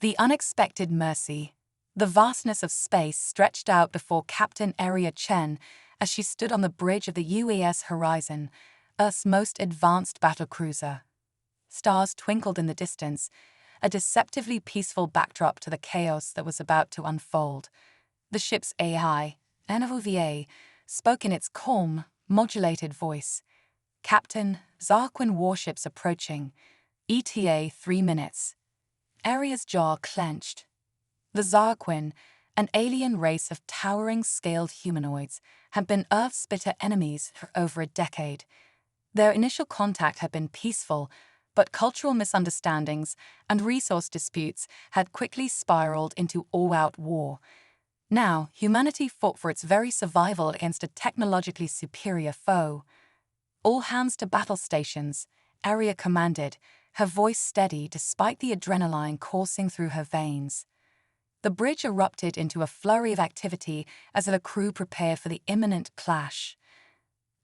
The unexpected mercy. The vastness of space stretched out before Captain Aria Chen as she stood on the bridge of the UAS Horizon, Earth's most advanced battlecruiser. Stars twinkled in the distance, a deceptively peaceful backdrop to the chaos that was about to unfold. The ship's AI, NOVA, spoke in its calm, modulated voice. Captain, Zarin warships approaching. ETA 3 minutes. Aria's jaw clenched. The Zarin, an alien race of towering scaled humanoids, had been Earth's bitter enemies for over a decade. Their initial contact had been peaceful, but cultural misunderstandings and resource disputes had quickly spiraled into all-out war. Now, humanity fought for its very survival against a technologically superior foe. All hands to battle stations, Aria commanded, her voice steady despite the adrenaline coursing through her veins. The bridge erupted into a flurry of activity as the crew prepared for the imminent clash.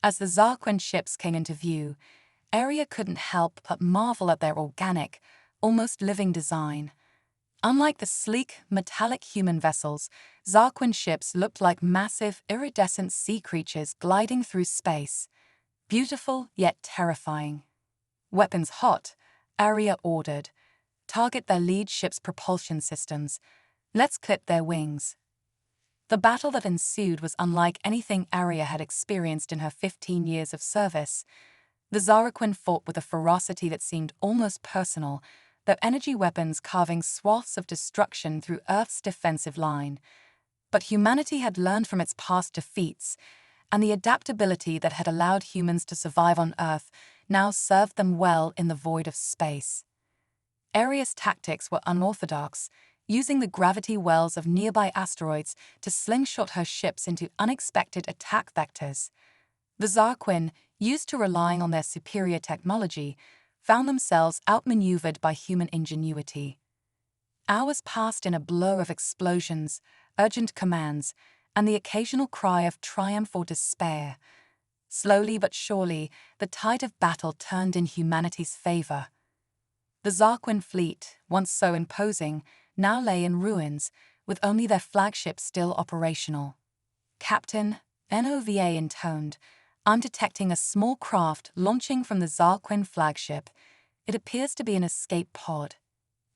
As the Zarin ships came into view, Aria couldn't help but marvel at their organic, almost living design. Unlike the sleek, metallic human vessels, Zarin ships looked like massive, iridescent sea creatures gliding through space. Beautiful, yet terrifying. Weapons hot, Aria ordered. Target their lead ship's propulsion systems. Let's clip their wings. The battle that ensued was unlike anything Aria had experienced in her 15 years of service. The Zarin fought with a ferocity that seemed almost personal, their energy weapons carving swaths of destruction through Earth's defensive line. But humanity had learned from its past defeats, and the adaptability that had allowed humans to survive on Earth now served them well in the void of space. Aria's tactics were unorthodox, using the gravity wells of nearby asteroids to slingshot her ships into unexpected attack vectors. The Zarin, used to relying on their superior technology, found themselves outmaneuvered by human ingenuity. Hours passed in a blur of explosions, urgent commands, and the occasional cry of triumph or despair. Slowly but surely, the tide of battle turned in humanity's favor. The Zarin fleet, once so imposing, now lay in ruins, with only their flagship still operational. Captain, NOVA intoned, I'm detecting a small craft launching from the Zarin flagship. It appears to be an escape pod.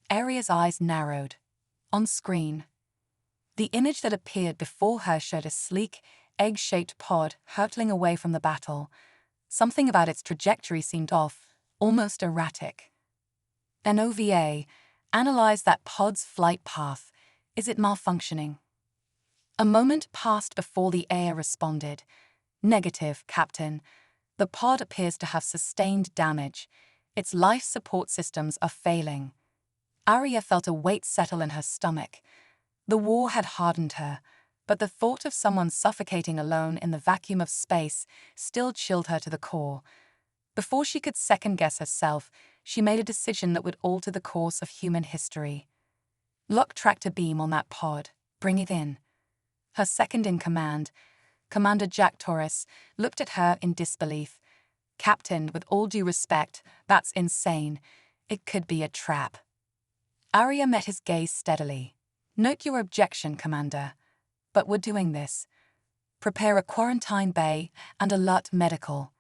Aria's eyes narrowed. On screen, the image that appeared before her showed a sleek, egg-shaped pod hurtling away from the battle. Something about its trajectory seemed off, almost erratic. NOVA, analyze that pod's flight path. Is it malfunctioning? A moment passed before the AI responded. Negative, Captain. The pod appears to have sustained damage. Its life support systems are failing. Aria felt a weight settle in her stomach. The war had hardened her, but the thought of someone suffocating alone in the vacuum of space still chilled her to the core. Before she could second-guess herself, she made a decision that would alter the course of human history. Lock tractor beam on that pod. Bring it in. Her second-in-command, Commander Jack Torres, looked at her in disbelief. Captain, with all due respect, that's insane. It could be a trap. Aria met his gaze steadily. Note your objection, Commander. But we're doing this. Prepare a quarantine bay and alert medical.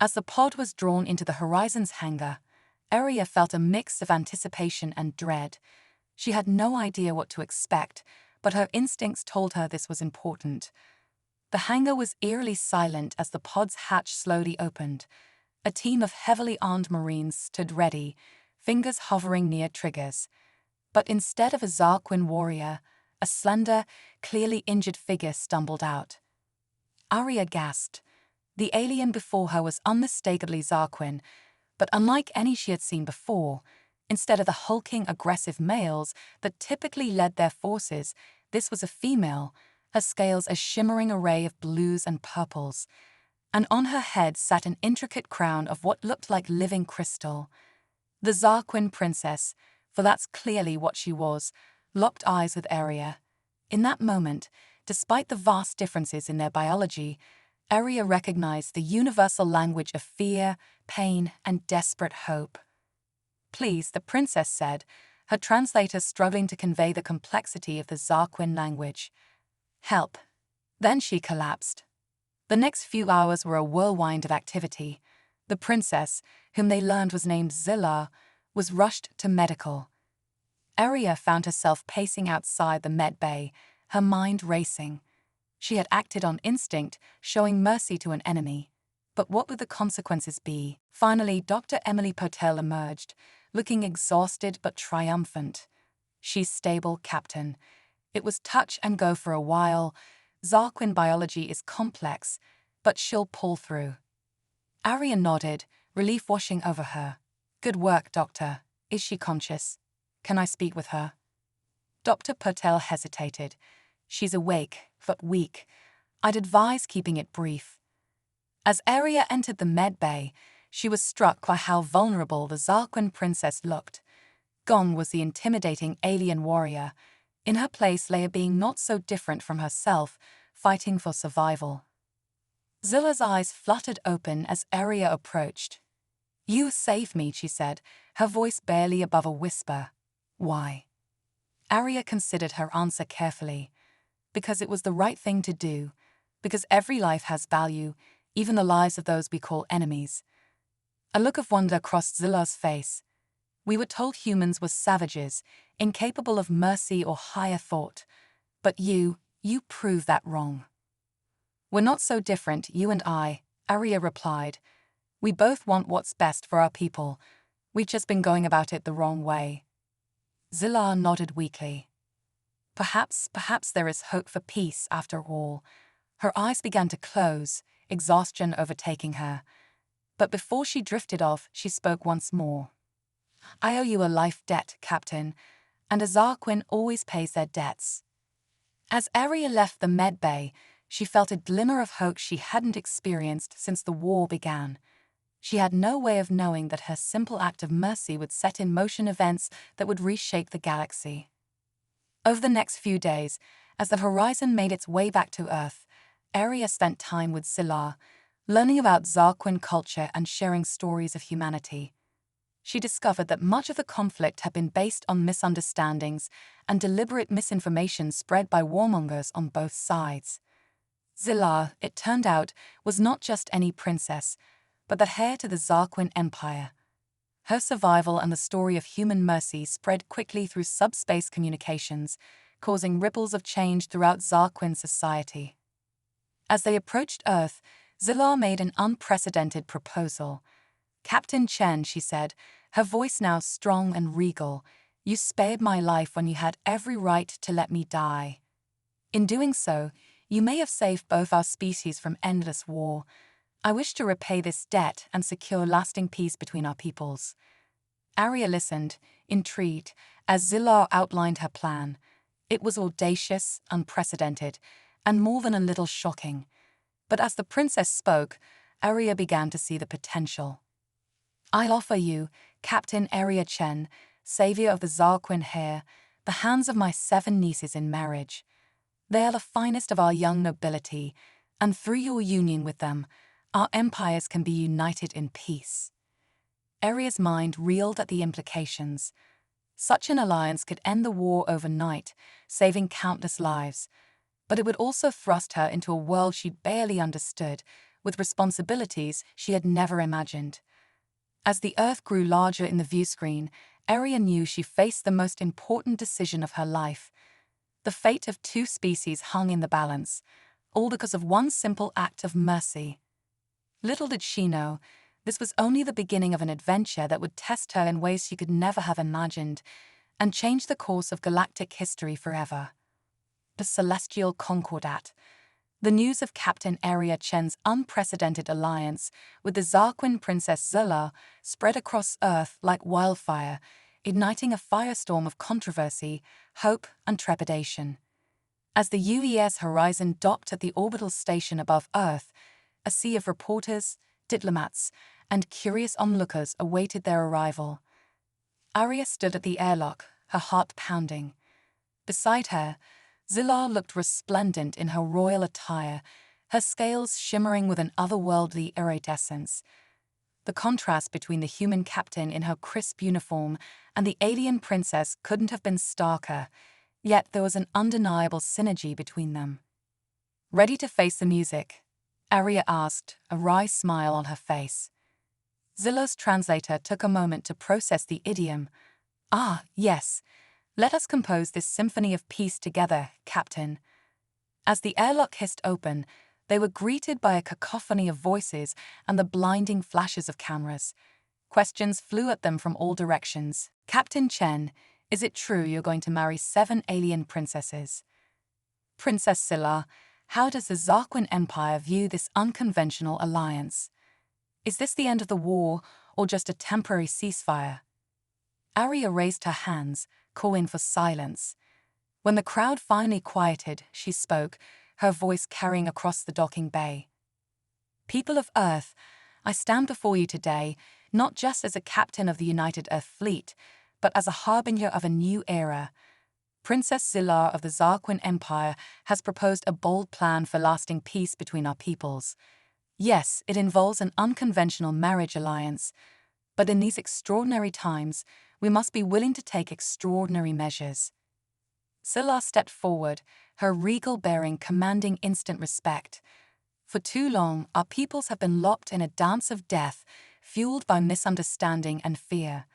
As the pod was drawn into the Horizon's hangar, Aria felt a mix of anticipation and dread. She had no idea what to expect, but her instincts told her this was important. The hangar was eerily silent as the pod's hatch slowly opened. A team of heavily armed Marines stood ready, fingers hovering near triggers. But instead of a Zarin warrior, a slender, clearly injured figure stumbled out. Aria gasped. The alien before her was unmistakably Zarin, but unlike any she had seen before, instead of the hulking, aggressive males that typically led their forces, this was a female, her scales a shimmering array of blues and purples, and on her head sat an intricate crown of what looked like living crystal. The Zarin princess, for that's clearly what she was, locked eyes with Aria. In that moment, despite the vast differences in their biology, Aria recognized the universal language of fear, pain, and desperate hope. Please, the princess said, her translator struggling to convey the complexity of the Zarquin language. Help. Then she collapsed. The next few hours were a whirlwind of activity. The princess, whom they learned was named Zillah, was rushed to medical. Arya found herself pacing outside the med bay, her mind racing. She had acted on instinct, showing mercy to an enemy. But what would the consequences be? Finally, Dr. Emily Potel emerged, looking exhausted but triumphant. She's stable, Captain. It was touch and go for a while. Zarquin biology is complex, but she'll pull through. Arya nodded, relief washing over her. Good work, Doctor. Is she conscious? Can I speak with her? Dr. Potel hesitated. She's awake, but weak. I'd advise keeping it brief. As Arya entered the med bay, she was struck by how vulnerable the Zarquin princess looked. Gone was the intimidating alien warrior. In her place lay a being not so different from herself, fighting for survival. Zillah's eyes fluttered open as Arya approached. You saved me, she said, her voice barely above a whisper. Why? Arya considered her answer carefully. Because it was the right thing to do. Because every life has value, even the lives of those we call enemies. A look of wonder crossed Zillah's face. We were told humans were savages, incapable of mercy or higher thought. But you prove that wrong. We're not so different, you and I, Arya replied. We both want what's best for our people. We've just been going about it the wrong way. Zillah nodded weakly. Perhaps there is hope for peace after all. Her eyes began to close, exhaustion overtaking her. But before she drifted off, she spoke once more. I owe you a life debt, Captain, and a Zarquin always pays their debts. As Arya left the med bay, she felt a glimmer of hope she hadn't experienced since the war began. She had no way of knowing that her simple act of mercy would set in motion events that would reshape the galaxy. Over the next few days, as the Horizon made its way back to Earth, Arya spent time with Zillah, learning about Zarquin culture and sharing stories of humanity. She discovered that much of the conflict had been based on misunderstandings and deliberate misinformation spread by warmongers on both sides. Zillah, it turned out, was not just any princess, but the heir to the Zarquin Empire. Her survival and the story of human mercy spread quickly through subspace communications, causing ripples of change throughout Zarquin society. As they approached Earth, Zillah made an unprecedented proposal. Captain Chen, she said, her voice now strong and regal, you spared my life when you had every right to let me die. In doing so, you may have saved both our species from endless war. I wish to repay this debt and secure lasting peace between our peoples. Arya listened, intrigued, as Zillah outlined her plan. It was audacious, unprecedented, and more than a little shocking. But as the princess spoke, Arya began to see the potential. I'll offer you, Captain Arya Chen, savior of the Zarquin heir, the hands of my 7 nieces in marriage. They are the finest of our young nobility, and through your union with them, our empires can be united in peace. Arya's mind reeled at the implications. Such an alliance could end the war overnight, saving countless lives. But it would also thrust her into a world she'd barely understood, with responsibilities she had never imagined. As the Earth grew larger in the viewscreen, Arya knew she faced the most important decision of her life. The fate of 2 species hung in the balance, all because of one simple act of mercy. Little did she know, this was only the beginning of an adventure that would test her in ways she could never have imagined, and change the course of galactic history forever. The celestial concordat. The news of Captain Arya Chen's unprecedented alliance with the Zarquin princess Zillah spread across Earth like wildfire, igniting a firestorm of controversy, hope, and trepidation. As the UES Horizon docked at the orbital station above Earth, a sea of reporters, diplomats, and curious onlookers awaited their arrival. Arya stood at the airlock, her heart pounding. Beside her, Zillah looked resplendent in her royal attire, her scales shimmering with an otherworldly iridescence. The contrast between the human captain in her crisp uniform and the alien princess couldn't have been starker, yet there was an undeniable synergy between them. "Ready to face the music?" Arya asked, a wry smile on her face. Zillow's translator took a moment to process the idiom. "Ah, yes. Let us compose this symphony of peace together, Captain." As the airlock hissed open, they were greeted by a cacophony of voices and the blinding flashes of cameras. Questions flew at them from all directions. "Captain Chen, is it true you're going to marry 7 alien princesses?" "Princess Scylla, how does the Zarquin Empire view this unconventional alliance? Is this the end of the war, or just a temporary ceasefire?" Arya raised her hands, calling for silence. When the crowd finally quieted, she spoke, her voice carrying across the docking bay. "People of Earth, I stand before you today, not just as a captain of the United Earth Fleet, but as a harbinger of a new era. Princess Scylla of the Zarquin Empire has proposed a bold plan for lasting peace between our peoples. Yes, it involves an unconventional marriage alliance, but in these extraordinary times, we must be willing to take extraordinary measures." Scylla stepped forward, her regal bearing commanding instant respect. "For too long, our peoples have been locked in a dance of death, fueled by misunderstanding and fear.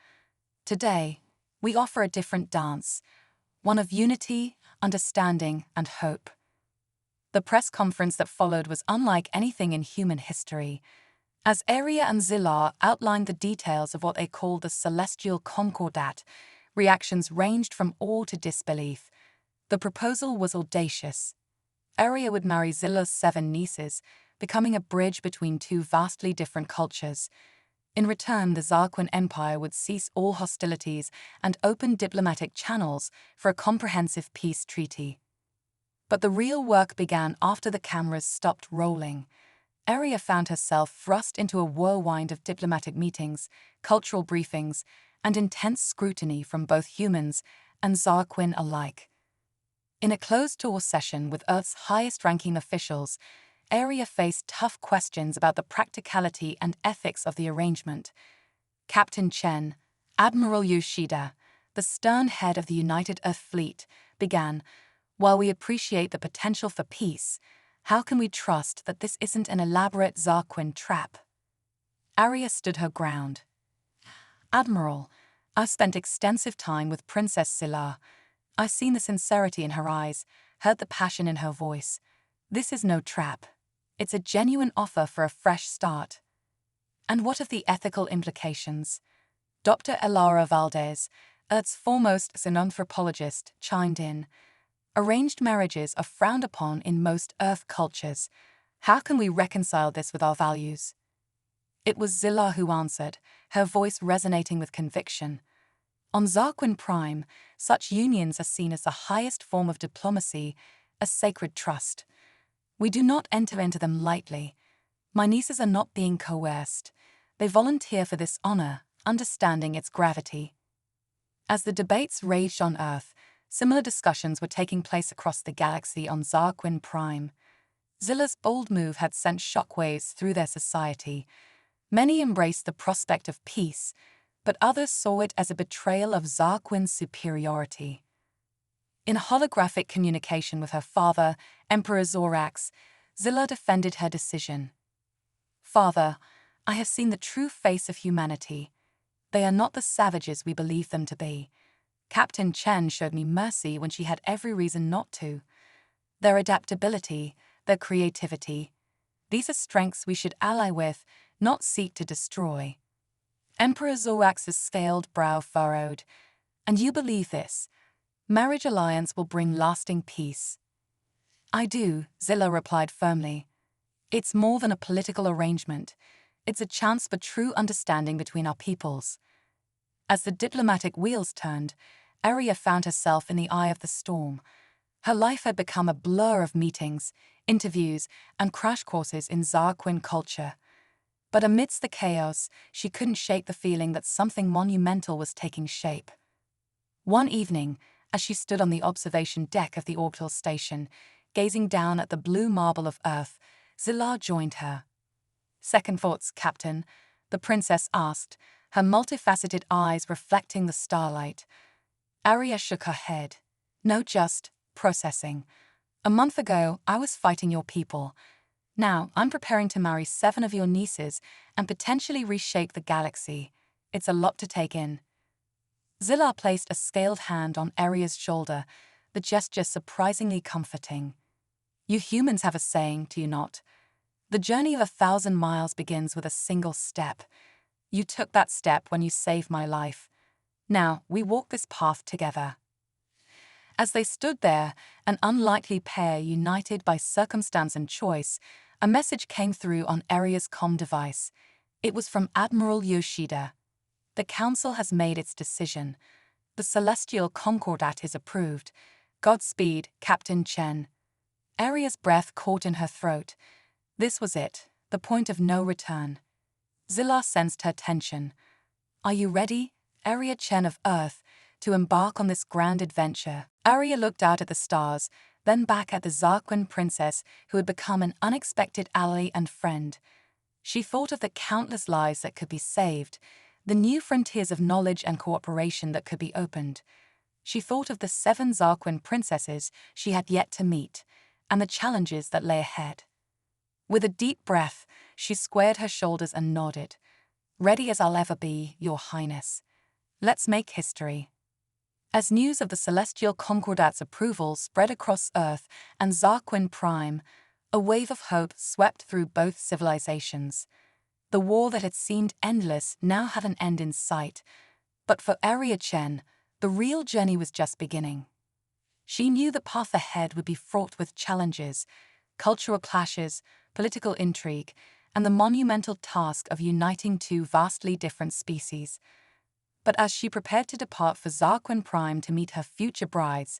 Today, we offer a different dance, one of unity, understanding, and hope." The press conference that followed was unlike anything in human history. As Arya and Zillar outlined the details of what they called the celestial concordat, reactions ranged from awe to disbelief. The proposal was audacious. Arya would marry Zillar's 7 nieces, becoming a bridge between 2 vastly different cultures. In return, the Zarquin Empire would cease all hostilities and open diplomatic channels for a comprehensive peace treaty. But the real work began after the cameras stopped rolling. Arya found herself thrust into a whirlwind of diplomatic meetings, cultural briefings, and intense scrutiny from both humans and Zarquin alike. In a closed-door session with Earth's highest-ranking officials, Arya faced tough questions about the practicality and ethics of the arrangement. Captain Chen, Admiral Yoshida, the stern head of the United Earth Fleet, began, "While we appreciate the potential for peace, how can we trust that this isn't an elaborate Zarquin trap?" Arya stood her ground. "Admiral, I've spent extensive time with Princess Scylla. I've seen the sincerity in her eyes, heard the passion in her voice. This is no trap. It's a genuine offer for a fresh start." "And what of the ethical implications?" Dr. Elara Valdez, Earth's foremost xenanthropologist, chimed in. "Arranged marriages are frowned upon in most Earth cultures. How can we reconcile this with our values?" It was Zilla who answered, her voice resonating with conviction. "On Zarquin Prime, such unions are seen as the highest form of diplomacy, a sacred trust. We do not enter into them lightly. My nieces are not being coerced. They volunteer for this honor, understanding its gravity." As the debates raged on Earth, similar discussions were taking place across the galaxy on Zarquin Prime. Zilla's bold move had sent shockwaves through their society. Many embraced the prospect of peace, but others saw it as a betrayal of Zarquin's superiority. In holographic communication with her father, Emperor Zorax, Zilla defended her decision. "Father, I have seen the true face of humanity. They are not the savages we believe them to be. Captain Chen showed me mercy when she had every reason not to. Their adaptability, their creativity, these are strengths we should ally with, not seek to destroy." Emperor Zorax's scaled brow furrowed. "And you believe this? Marriage alliance will bring lasting peace?" "I do," Zilla replied firmly. "It's more than a political arrangement. It's a chance for true understanding between our peoples." As the diplomatic wheels turned, Arya found herself in the eye of the storm. Her life had become a blur of meetings, interviews, and crash courses in Zarquin culture. But amidst the chaos, she couldn't shake the feeling that something monumental was taking shape. One evening, as she stood on the observation deck of the orbital station, gazing down at the blue marble of Earth, Zillar joined her. "Second thoughts, Captain. the princess asked, her multifaceted eyes reflecting the starlight. Arya shook her head. No, just processing. A month ago, I was fighting your people. Now, I'm preparing to marry 7 of your nieces and potentially reshape the galaxy. It's a lot to take in. Zillar placed a scaled hand on Arya's shoulder, the gesture surprisingly comforting. You humans have a saying, do you not? The journey of 1,000 miles begins with a single step. You took that step when you saved my life. Now, we walk this path together. As they stood there, an unlikely pair united by circumstance and choice, a message came through on Arya's comm device. It was from Admiral Yoshida. The Council has made its decision. The celestial concordat is approved. Godspeed, Captain Chen. Arya's breath caught in her throat. This was it, the point of no return. Zillar sensed her tension. Are you ready, Arya Chen of Earth, to embark on this grand adventure? Arya looked out at the stars, then back at the Zarin princess who had become an unexpected ally and friend. She thought of the countless lives that could be saved, the new frontiers of knowledge and cooperation that could be opened. She thought of the 7 Zarin princesses she had yet to meet, and the challenges that lay ahead. With a deep breath, she squared her shoulders and nodded. Ready as I'll ever be, Your Highness. Let's make history. As news of the celestial concordat's approval spread across Earth and Zarin Prime, a wave of hope swept through both civilizations. The war that had seemed endless now had an end in sight, but for Arya Chen, the real journey was just beginning. She knew the path ahead would be fraught with challenges, cultural clashes, political intrigue, and the monumental task of uniting 2 vastly different species. But as she prepared to depart for Zarin Prime to meet her future brides,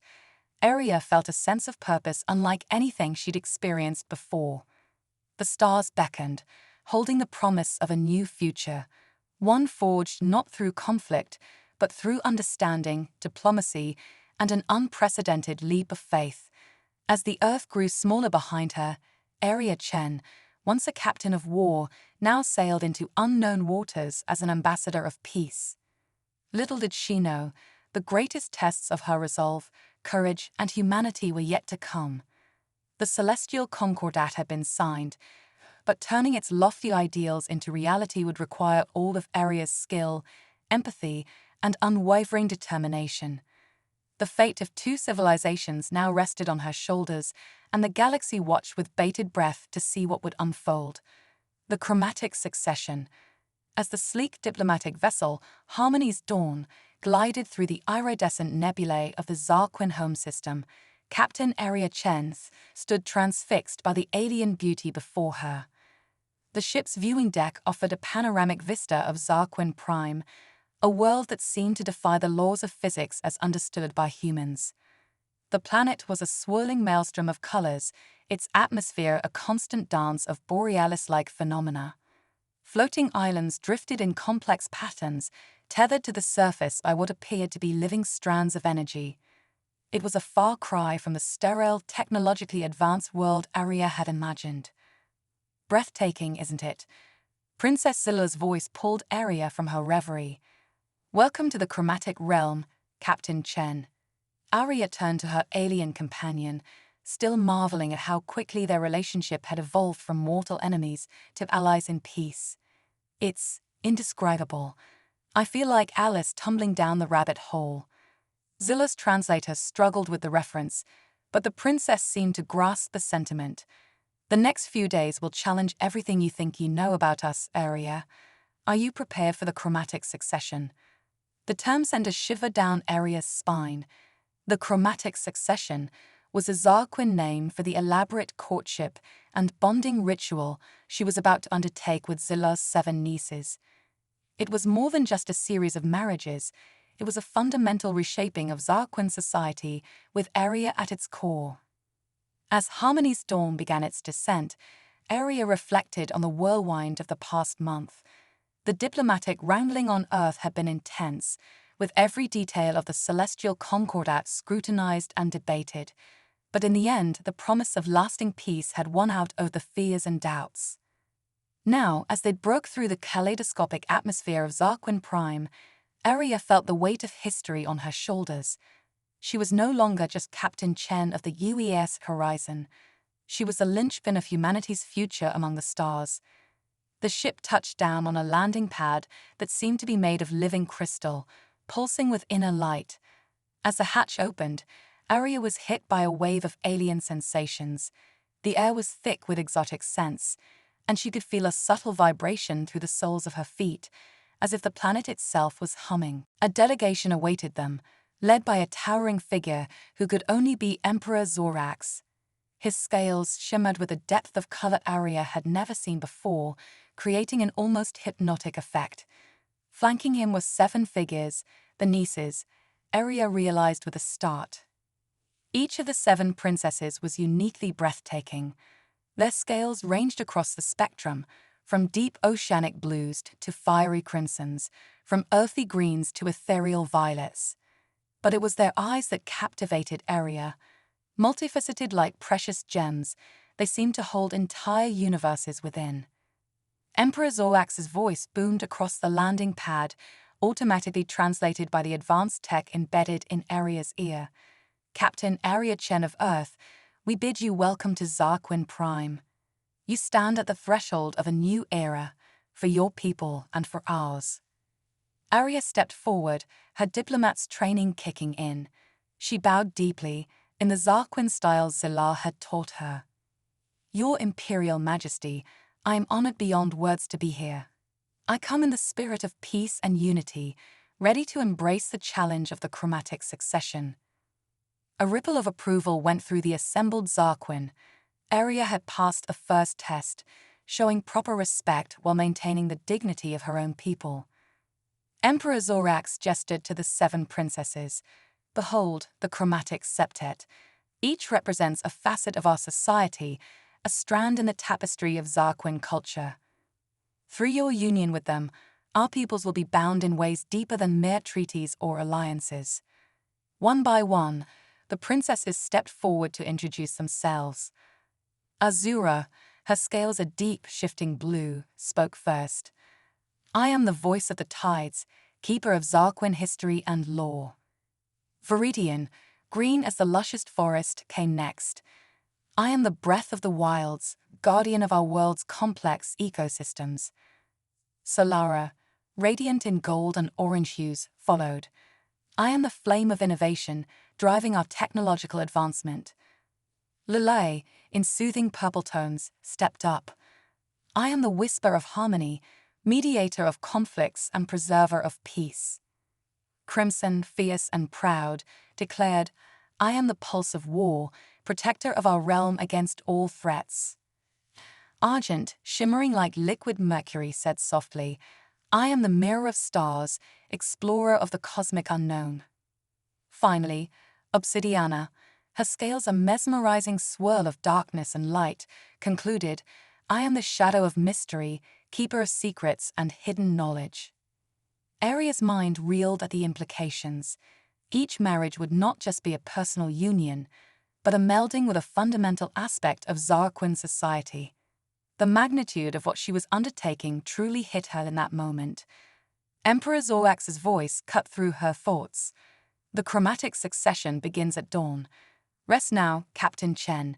Arya felt a sense of purpose unlike anything she'd experienced before. The stars beckoned, holding the promise of a new future, one forged not through conflict, but through understanding, diplomacy, and an unprecedented leap of faith. As the Earth grew smaller behind her, Arya Chen, once a captain of war, now sailed into unknown waters as an ambassador of peace. Little did she know, the greatest tests of her resolve, courage, and humanity were yet to come. The celestial concordat had been signed, but turning its lofty ideals into reality would require all of Arya's skill, empathy, and unwavering determination. The fate of 2 civilizations now rested on her shoulders, and the galaxy watched with bated breath to see what would unfold. The chromatic succession. As the sleek diplomatic vessel, Harmony's Dawn, glided through the iridescent nebulae of the Zarin home system, Captain Arya Chen stood transfixed by the alien beauty before her. The ship's viewing deck offered a panoramic vista of Zarin Prime, a world that seemed to defy the laws of physics as understood by humans. The planet was a swirling maelstrom of colors, its atmosphere a constant dance of borealis-like phenomena. Floating islands drifted in complex patterns, tethered to the surface by what appeared to be living strands of energy. It was a far cry from the sterile, technologically advanced world Arya had imagined. Breathtaking, isn't it? Princess Zillar's voice pulled Arya from her reverie. Welcome to the chromatic realm, Captain Chen. Arya turned to her alien companion, still marveling at how quickly their relationship had evolved from mortal enemies to allies in peace. It's indescribable. I feel like Alice tumbling down the rabbit hole. Zillar's translator struggled with the reference, but the princess seemed to grasp the sentiment. The next few days will challenge everything you think you know about us, Arya. Are you prepared for the chromatic succession? The term sent a shiver down Arya's spine. The chromatic succession was a Zarin name for the elaborate courtship and bonding ritual she was about to undertake with Zillar's 7 nieces. It was more than just a series of marriages, it was a fundamental reshaping of Zarin society with Arya at its core. As Harmony's Dawn began its descent, Arya reflected on the whirlwind of the past month. The diplomatic wrangling on Earth had been intense, with every detail of the celestial concordat scrutinized and debated. But in the end, the promise of lasting peace had won out over the fears and doubts. Now, as they broke through the kaleidoscopic atmosphere of Zarquin Prime, Aria felt the weight of history on her shoulders. She was no longer just Captain Chen of the UES Horizon. She was the linchpin of humanity's future among the stars. The ship touched down on a landing pad that seemed to be made of living crystal, pulsing with inner light. As the hatch opened, Aria was hit by a wave of alien sensations. The air was thick with exotic scents, and she could feel a subtle vibration through the soles of her feet, as if the planet itself was humming. A delegation awaited them, led by a towering figure who could only be Emperor Zorax. His scales shimmered with a depth of color Aria had never seen before, creating an almost hypnotic effect. Flanking him were 7 figures, the nieces, Aria realized with a start. Each of the 7 princesses was uniquely breathtaking. Their scales ranged across the spectrum, from deep oceanic blues to fiery crimsons, from earthy greens to ethereal violets. But it was their eyes that captivated Aria. Multifaceted like precious gems, they seemed to hold entire universes within. Emperor Zorax's voice boomed across the landing pad, automatically translated by the advanced tech embedded in Aria's ear. Captain Aria Chen of Earth, we bid you welcome to Zarquin Prime. You stand at the threshold of a new era, for your people and for ours. Aria stepped forward, her diplomat's training kicking in. She bowed deeply, in the Zarquin style Zilar had taught her. Your Imperial Majesty, I am honored beyond words to be here. I come in the spirit of peace and unity, ready to embrace the challenge of the chromatic succession. A ripple of approval went through the assembled Zarquin. Aria had passed a first test, showing proper respect while maintaining the dignity of her own people. Emperor Zorax gestured to the 7 princesses. Behold, the chromatic septet. Each represents a facet of our society, a strand in the tapestry of Zarquin culture. Through your union with them, our peoples will be bound in ways deeper than mere treaties or alliances. One by one, the princesses stepped forward to introduce themselves. Azura, her scales a deep, shifting blue, spoke first. I am the voice of the tides, keeper of Zarquin history and lore. Viridian, green as the lushest forest, came next. I am the breath of the wilds, guardian of our world's complex ecosystems. Solara, radiant in gold and orange hues, followed. I am the flame of innovation, driving our technological advancement. Lilay, in soothing purple tones, stepped up. I am the whisper of harmony, mediator of conflicts and preserver of peace. Crimson, fierce and proud, declared, I am the pulse of war, protector of our realm against all threats. Argent, shimmering like liquid mercury, said softly, I am the mirror of stars, explorer of the cosmic unknown. Finally, Obsidiana, her scales a mesmerizing swirl of darkness and light, concluded, I am the shadow of mystery, keeper of secrets and hidden knowledge. Aria's mind reeled at the implications. Each marriage would not just be a personal union, but a melding with a fundamental aspect of Zarquin society. The magnitude of what she was undertaking truly hit her in that moment. Emperor Zorax's voice cut through her thoughts. The chromatic succession begins at dawn. Rest now, Captain Chen,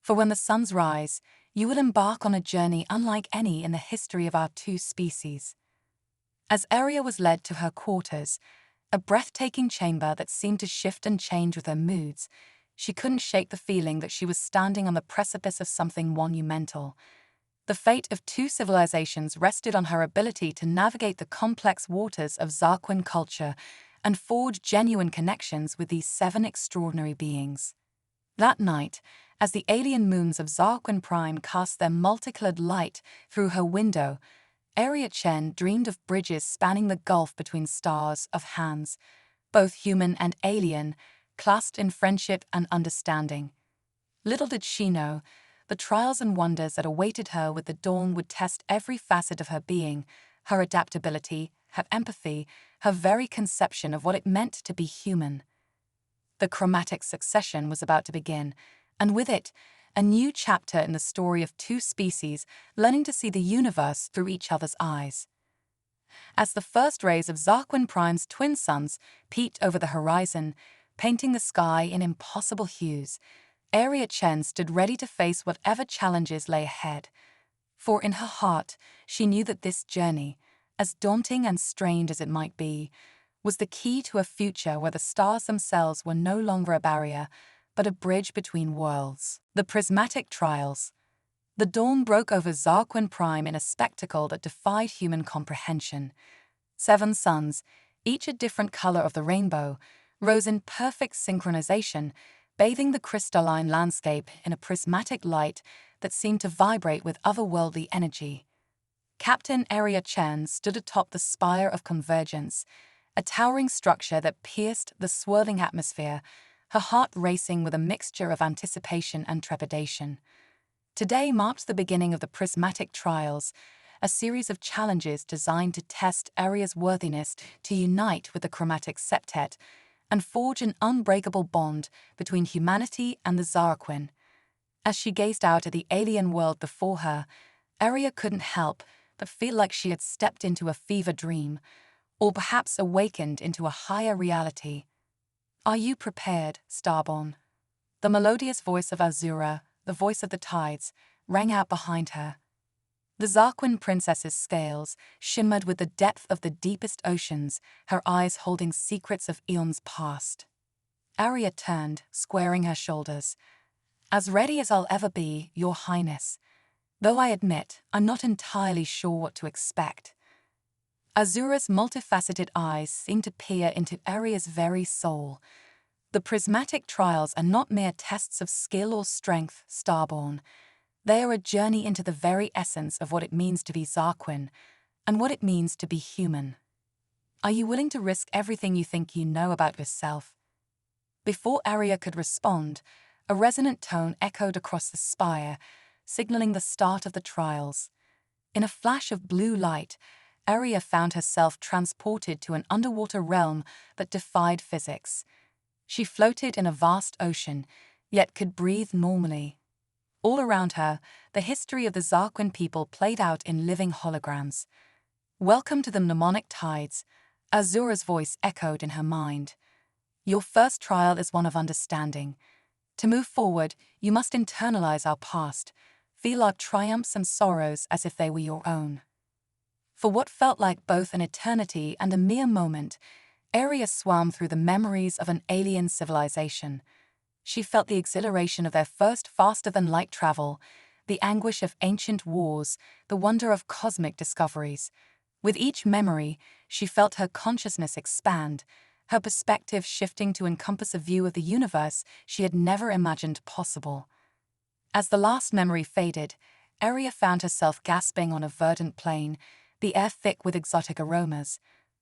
for when the suns rise, you will embark on a journey unlike any in the history of our 2 species. As Aria was led to her quarters, a breathtaking chamber that seemed to shift and change with her moods, she couldn't shake the feeling that she was standing on the precipice of something monumental. The fate of 2 civilizations rested on her ability to navigate the complex waters of Zarquin culture and forge genuine connections with these 7 extraordinary beings. That night, as the alien moons of Zarquin Prime cast their multicolored light through her window, Aria Chen dreamed of bridges spanning the gulf between stars of hands, both human and alien, clasped in friendship and understanding. Little did she know, the trials and wonders that awaited her with the dawn would test every facet of her being, her adaptability, her empathy, her very conception of what it meant to be human. The chromatic succession was about to begin, and with it, a new chapter in the story of two species learning to see the universe through each other's eyes. As the first rays of Zarin Prime's twin suns peeked over the horizon, painting the sky in impossible hues, Aria Chen stood ready to face whatever challenges lay ahead. For in her heart, she knew that this journey, as daunting and strange as it might be, was the key to a future where the stars themselves were no longer a barrier, but a bridge between worlds. The prismatic trials. The dawn broke over Zarin Prime in a spectacle that defied human comprehension. 7 suns, each a different color of the rainbow, rose in perfect synchronization, bathing the crystalline landscape in a prismatic light that seemed to vibrate with otherworldly energy. Captain Aria Chen stood atop the spire of convergence, a towering structure that pierced the swirling atmosphere, her heart racing with a mixture of anticipation and trepidation. Today marked the beginning of the prismatic trials, a series of challenges designed to test Aria's worthiness to unite with the chromatic septet and forge an unbreakable bond between humanity and the Zarin. As she gazed out at the alien world before her, Aria couldn't help but feel like she had stepped into a fever dream, or perhaps awakened into a higher reality. "Are you prepared, Starborn?" The melodious voice of Azura, the voice of the tides, rang out behind her. The Zarin princess's scales shimmered with the depth of the deepest oceans, her eyes holding secrets of eons past. Aria turned, squaring her shoulders. "As ready as I'll ever be, Your Highness. Though I admit, I'm not entirely sure what to expect." Azura's multifaceted eyes seemed to peer into Aria's very soul. "The prismatic trials are not mere tests of skill or strength, Starborn. They are a journey into the very essence of what it means to be Zarin, and what it means to be human. Are you willing to risk everything you think you know about yourself?" Before Aria could respond, a resonant tone echoed across the spire, signaling the start of the trials. In a flash of blue light, Aria found herself transported to an underwater realm that defied physics. She floated in a vast ocean, yet could breathe normally. All around her, the history of the Zarin people played out in living holograms. "Welcome to the mnemonic tides," Azura's voice echoed in her mind. "Your first trial is one of understanding. To move forward, you must internalize our past, feel our triumphs and sorrows as if they were your own." For what felt like both an eternity and a mere moment, Aria swam through the memories of an alien civilization. She felt the exhilaration of their first faster-than-light travel, the anguish of ancient wars, the wonder of cosmic discoveries. With each memory, she felt her consciousness expand, her perspective shifting to encompass a view of the universe she had never imagined possible. As the last memory faded, Aria found herself gasping on a verdant plain, the air thick with exotic aromas.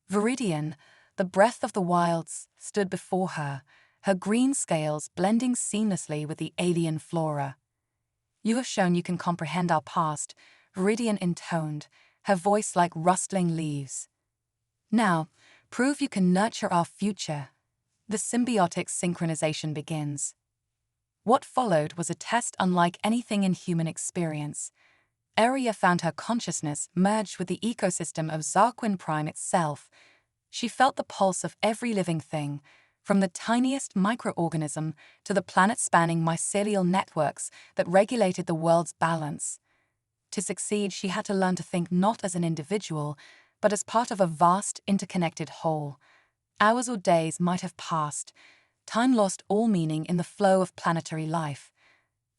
Viridian, the breath of the wilds, stood before her, her green scales blending seamlessly with the alien flora. "You have shown you can comprehend our past," Viridian intoned, her voice like rustling leaves. "Now, prove you can nurture our future." The symbiotic synchronization begins. What followed was a test unlike anything in human experience. Aria found her consciousness merged with the ecosystem of Zarin Prime itself. She felt the pulse of every living thing, from the tiniest microorganism to the planet-spanning mycelial networks that regulated the world's balance. To succeed, she had to learn to think not as an individual, but as part of a vast, interconnected whole. Hours or days might have passed. Time lost all meaning in the flow of planetary life.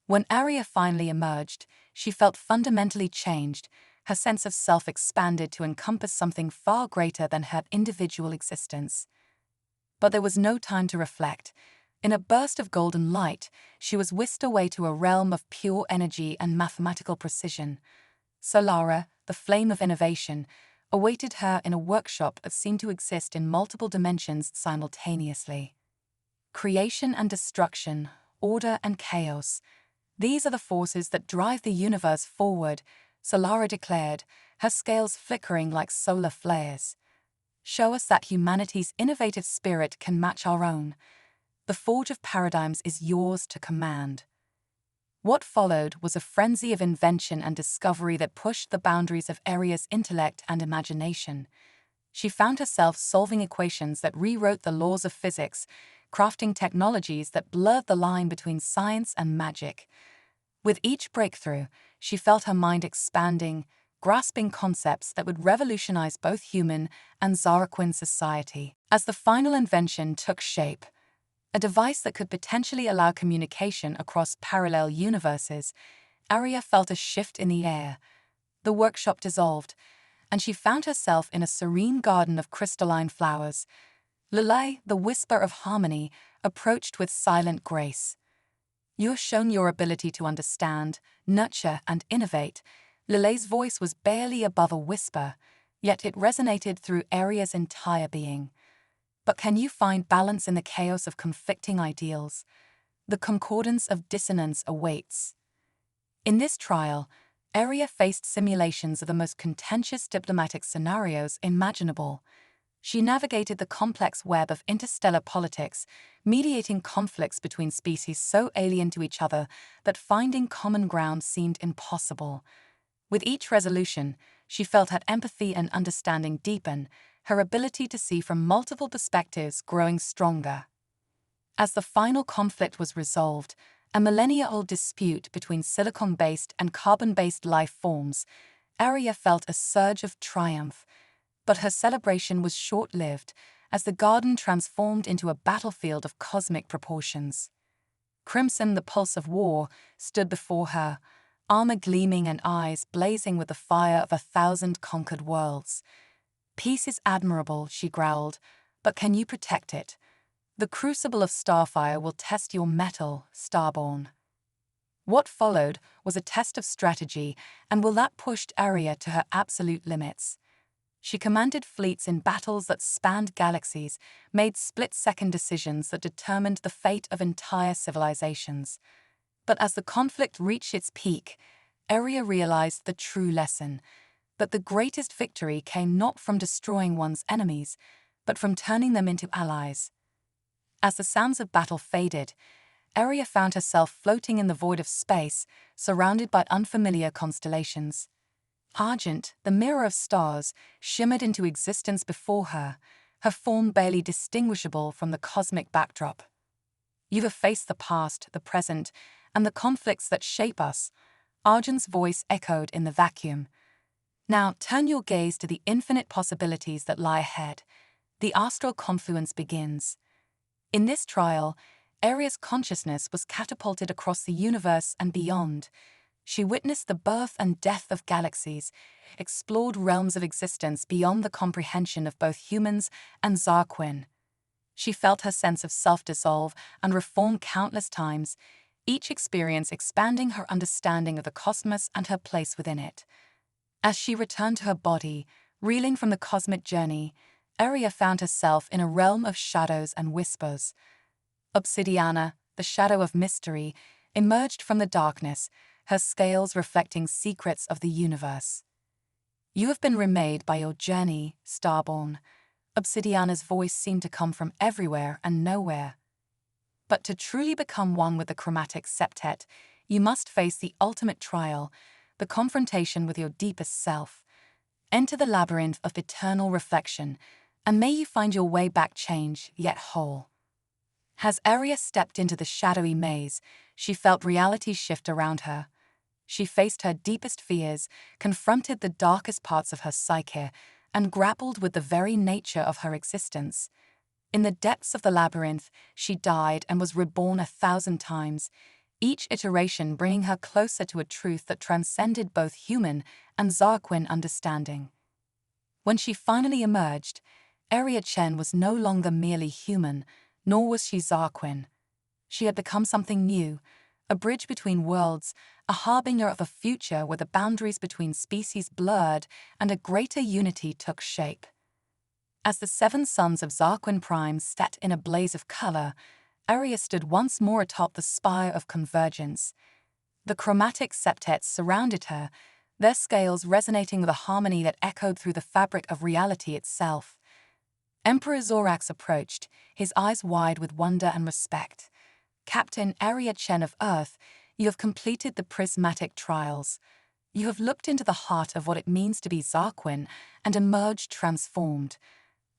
When Aria finally emerged, she felt fundamentally changed. Her sense of self expanded to encompass something far greater than her individual existence. But there was no time to reflect. In a burst of golden light, she was whisked away to a realm of pure energy and mathematical precision. Solara, the flame of innovation, awaited her in a workshop that seemed to exist in multiple dimensions simultaneously. Creation and destruction, order and chaos. These are the forces that drive the universe forward, Solara declared, her scales flickering like solar flares. "Show us that humanity's innovative spirit can match our own. The forge of paradigms is yours to command." What followed was a frenzy of invention and discovery that pushed the boundaries of Aria's intellect and imagination. She found herself solving equations that rewrote the laws of physics, crafting technologies that blurred the line between science and magic. With each breakthrough, she felt her mind expanding, grasping concepts that would revolutionize both human and Zaraquin society. As the final invention took shape, a device that could potentially allow communication across parallel universes, Aria felt a shift in the air. The workshop dissolved, and she found herself in a serene garden of crystalline flowers. Lilay, the whisper of harmony, approached with silent grace. "You have shown your ability to understand, nurture, and innovate." Lilay's voice was barely above a whisper, yet it resonated through Aria's entire being. But can you find balance in the chaos of conflicting ideals? The concordance of dissonance awaits. In this trial, Aria faced simulations of the most contentious diplomatic scenarios imaginable. She navigated the complex web of interstellar politics, mediating conflicts between species so alien to each other that finding common ground seemed impossible. With each resolution, she felt her empathy and understanding deepen, her ability to see from multiple perspectives growing stronger. As the final conflict was resolved, a millennia-old dispute between silicon-based and carbon-based life forms, Aria felt a surge of triumph. But her celebration was short-lived, as the garden transformed into a battlefield of cosmic proportions. Crimson, the pulse of war, stood before her, armor gleaming and eyes blazing with the fire of 1,000 conquered worlds. "Peace is admirable," she growled, "but can you protect it? The crucible of starfire will test your mettle, starborn." What followed was a test of strategy, and will that pushed Aria to her absolute limits. She commanded fleets in battles that spanned galaxies, made split-second decisions that determined the fate of entire civilizations. But as the conflict reached its peak, Aria realized the true lesson, that the greatest victory came not from destroying one's enemies, but from turning them into allies. As the sounds of battle faded, Aria found herself floating in the void of space, surrounded by unfamiliar constellations. Argent, the mirror of stars, shimmered into existence before her, her form barely distinguishable from the cosmic backdrop. "You've effaced the past, the present, and the conflicts that shape us," Argent's voice echoed in the vacuum. "Now turn your gaze to the infinite possibilities that lie ahead. The astral confluence begins." In this trial, Aria's consciousness was catapulted across the universe and beyond. She witnessed the birth and death of galaxies, explored realms of existence beyond the comprehension of both humans and Zaraquin. She felt her sense of self dissolve and reform countless times, each experience expanding her understanding of the cosmos and her place within it. As she returned to her body, reeling from the cosmic journey, Aria found herself in a realm of shadows and whispers. Obsidiana, the shadow of mystery, emerged from the darkness, her scales reflecting secrets of the universe. "You have been remade by your journey, starborn." Obsidiana's voice seemed to come from everywhere and nowhere. "But to truly become one with the chromatic septet, you must face the ultimate trial, the confrontation with your deepest self. Enter the labyrinth of eternal reflection, and may you find your way back changed, yet whole." As Aria stepped into the shadowy maze, she felt reality shift around her. She faced her deepest fears, confronted the darkest parts of her psyche, and grappled with the very nature of her existence. In the depths of the labyrinth, she died and was reborn 1,000 times, each iteration bringing her closer to a truth that transcended both human and Zaraquin understanding. When she finally emerged, Aria Chen was no longer merely human, nor was she Zaraquin. She had become something new, a bridge between worlds, a harbinger of a future where the boundaries between species blurred and a greater unity took shape. As the 7 sons of Zaraquin Prime sat in a blaze of color, Aria stood once more atop the spire of convergence. The chromatic septets surrounded her, their scales resonating with a harmony that echoed through the fabric of reality itself. Emperor Zorax approached, his eyes wide with wonder and respect. "Captain Aria Chen of Earth, You have completed the prismatic trials. You have looked into the heart of what it means to be Zarin and emerged transformed.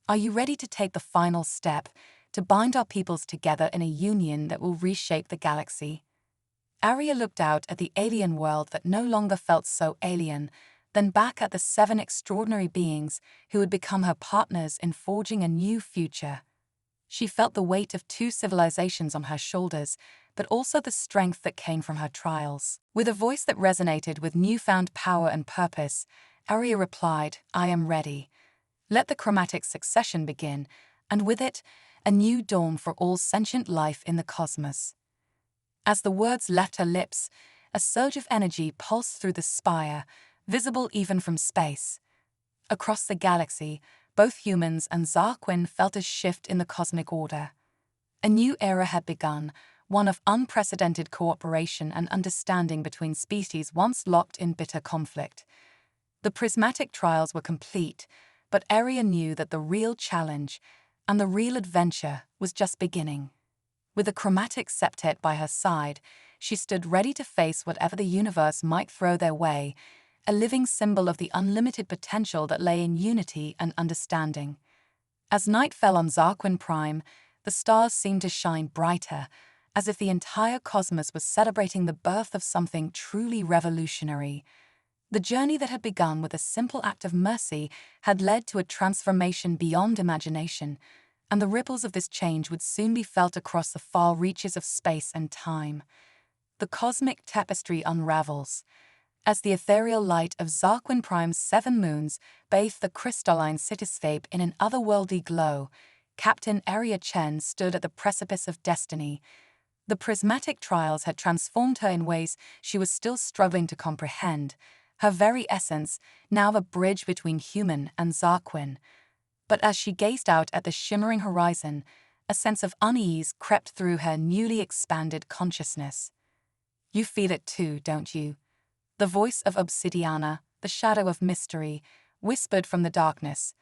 Are you ready to take the final step, to bind our peoples together in a union that will reshape the galaxy? Arya looked out at the alien world that no longer felt so alien, then back at the 7 extraordinary beings who would become her partners in forging a new future. She felt the weight of 2 civilizations on her shoulders, but also the strength that came from her trials. With a voice that resonated with newfound power and purpose, Arya replied, "I am ready. Let the chromatic succession begin, and with it, a new dawn for all sentient life in the cosmos." As the words left her lips, a surge of energy pulsed through the spire, visible even from space. Across the galaxy, both humans and Zarin felt a shift in the cosmic order. A new era had begun, one of unprecedented cooperation and understanding between species once locked in bitter conflict. The prismatic trials were complete, but Arya knew that the real challenge and the real adventure was just beginning. With the chromatic septet by her side, she stood ready to face whatever the universe might throw their way, a living symbol of the unlimited potential that lay in unity and understanding. As night fell on Zarin Prime, the stars seemed to shine brighter, as if the entire cosmos was celebrating the birth of something truly revolutionary. The journey that had begun with a simple act of mercy had led to a transformation beyond imagination, and the ripples of this change would soon be felt across the far reaches of space and time. The cosmic tapestry unravels. As the ethereal light of Zarin Prime's 7 moons bathed the crystalline cityscape in an otherworldly glow, Captain Arya Chen stood at the precipice of destiny. The prismatic trials had transformed her in ways she was still struggling to comprehend, her very essence now a bridge between human and Zarin. But as she gazed out at the shimmering horizon, a sense of unease crept through her newly expanded consciousness. "You feel it too, don't you?" The voice of Obsidiana, the shadow of mystery, whispered from the darkness.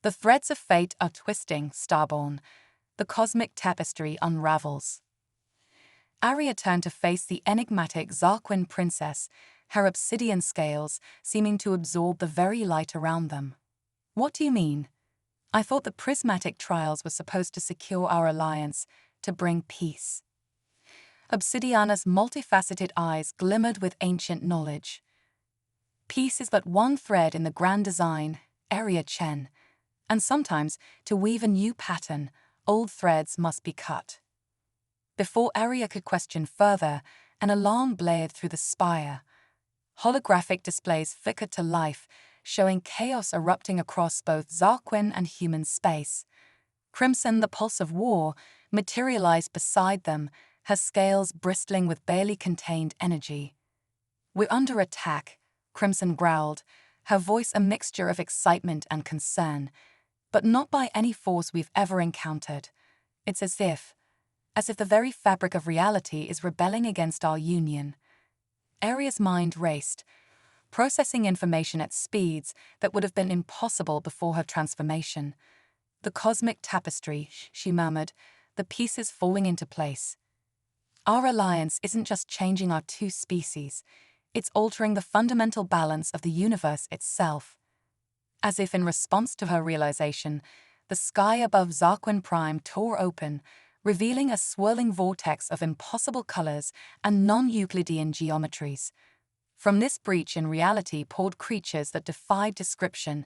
"The threads of fate are twisting, Starborn. The cosmic tapestry unravels." Arya turned to face the enigmatic Zarin princess, her obsidian scales seeming to absorb the very light around them. "What do you mean? I thought the prismatic trials were supposed to secure our alliance, to bring peace." Obsidiana's multifaceted eyes glimmered with ancient knowledge. "Peace is but one thread in the grand design, Arya Chen, and sometimes, to weave a new pattern, old threads must be cut." Before Arya could question further, an alarm blared through the spire. Holographic displays flickered to life, showing chaos erupting across both Zarin and human space. Crimson, the pulse of war, materialized beside them, her scales bristling with barely contained energy. "We're under attack," Crimson growled, her voice a mixture of excitement and concern. "But not by any force we've ever encountered. It's as if the very fabric of reality is rebelling against our union." Arya's mind raced, processing information at speeds that would have been impossible before her transformation. "The cosmic tapestry," she murmured, "the pieces falling into place. Our alliance isn't just changing our 2 species, it's altering the fundamental balance of the universe itself." As if in response to her realization, the sky above Zarin Prime tore open, revealing a swirling vortex of impossible colors and non-Euclidean geometries. From this breach in reality poured creatures that defied description,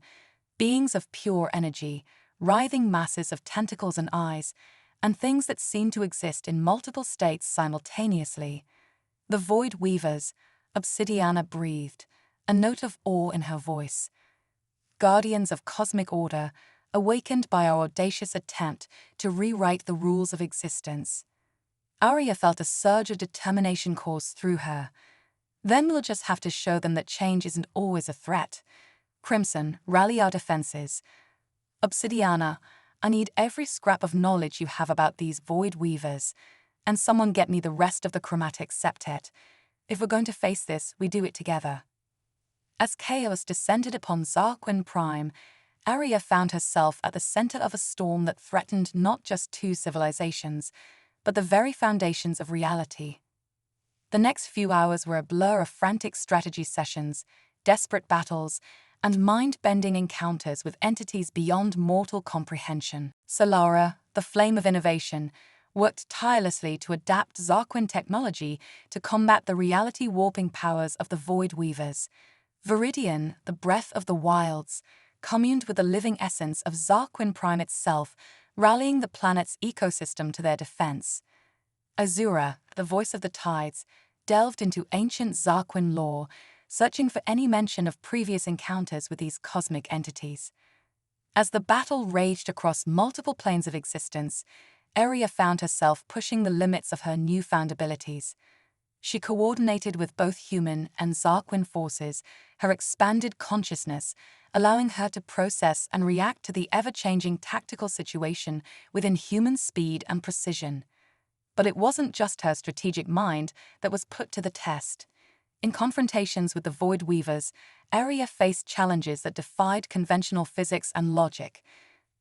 beings of pure energy, writhing masses of tentacles and eyes, and things that seemed to exist in multiple states simultaneously. "The Void Weavers," Obsidiana breathed, a note of awe in her voice. "Guardians of cosmic order, awakened by our audacious attempt to rewrite the rules of existence." Arya felt a surge of determination course through her. "Then we'll just have to show them that change isn't always a threat. Crimson, rally our defenses. Obsidiana, I need every scrap of knowledge you have about these Void Weavers, and someone get me the rest of the chromatic septet. If we're going to face this, we do it together." As chaos descended upon Zarin Prime, Arya found herself at the center of a storm that threatened not just 2 civilizations, but the very foundations of reality. The next few hours were a blur of frantic strategy sessions, desperate battles, and mind-bending encounters with entities beyond mortal comprehension. Solara, the flame of innovation, worked tirelessly to adapt Zarquin technology to combat the reality-warping powers of the Void Weavers. Viridian, the breath of the wilds, communed with the living essence of Zarquin Prime itself, rallying the planet's ecosystem to their defense. Azura, the voice of the tides, delved into ancient Zarquin lore, searching for any mention of previous encounters with these cosmic entities. As the battle raged across multiple planes of existence, Aria found herself pushing the limits of her newfound abilities. She coordinated with both human and Zarquin forces, her expanded consciousness allowing her to process and react to the ever-changing tactical situation within human speed and precision. But it wasn't just her strategic mind that was put to the test. In confrontations with the Void Weavers, Aria faced challenges that defied conventional physics and logic.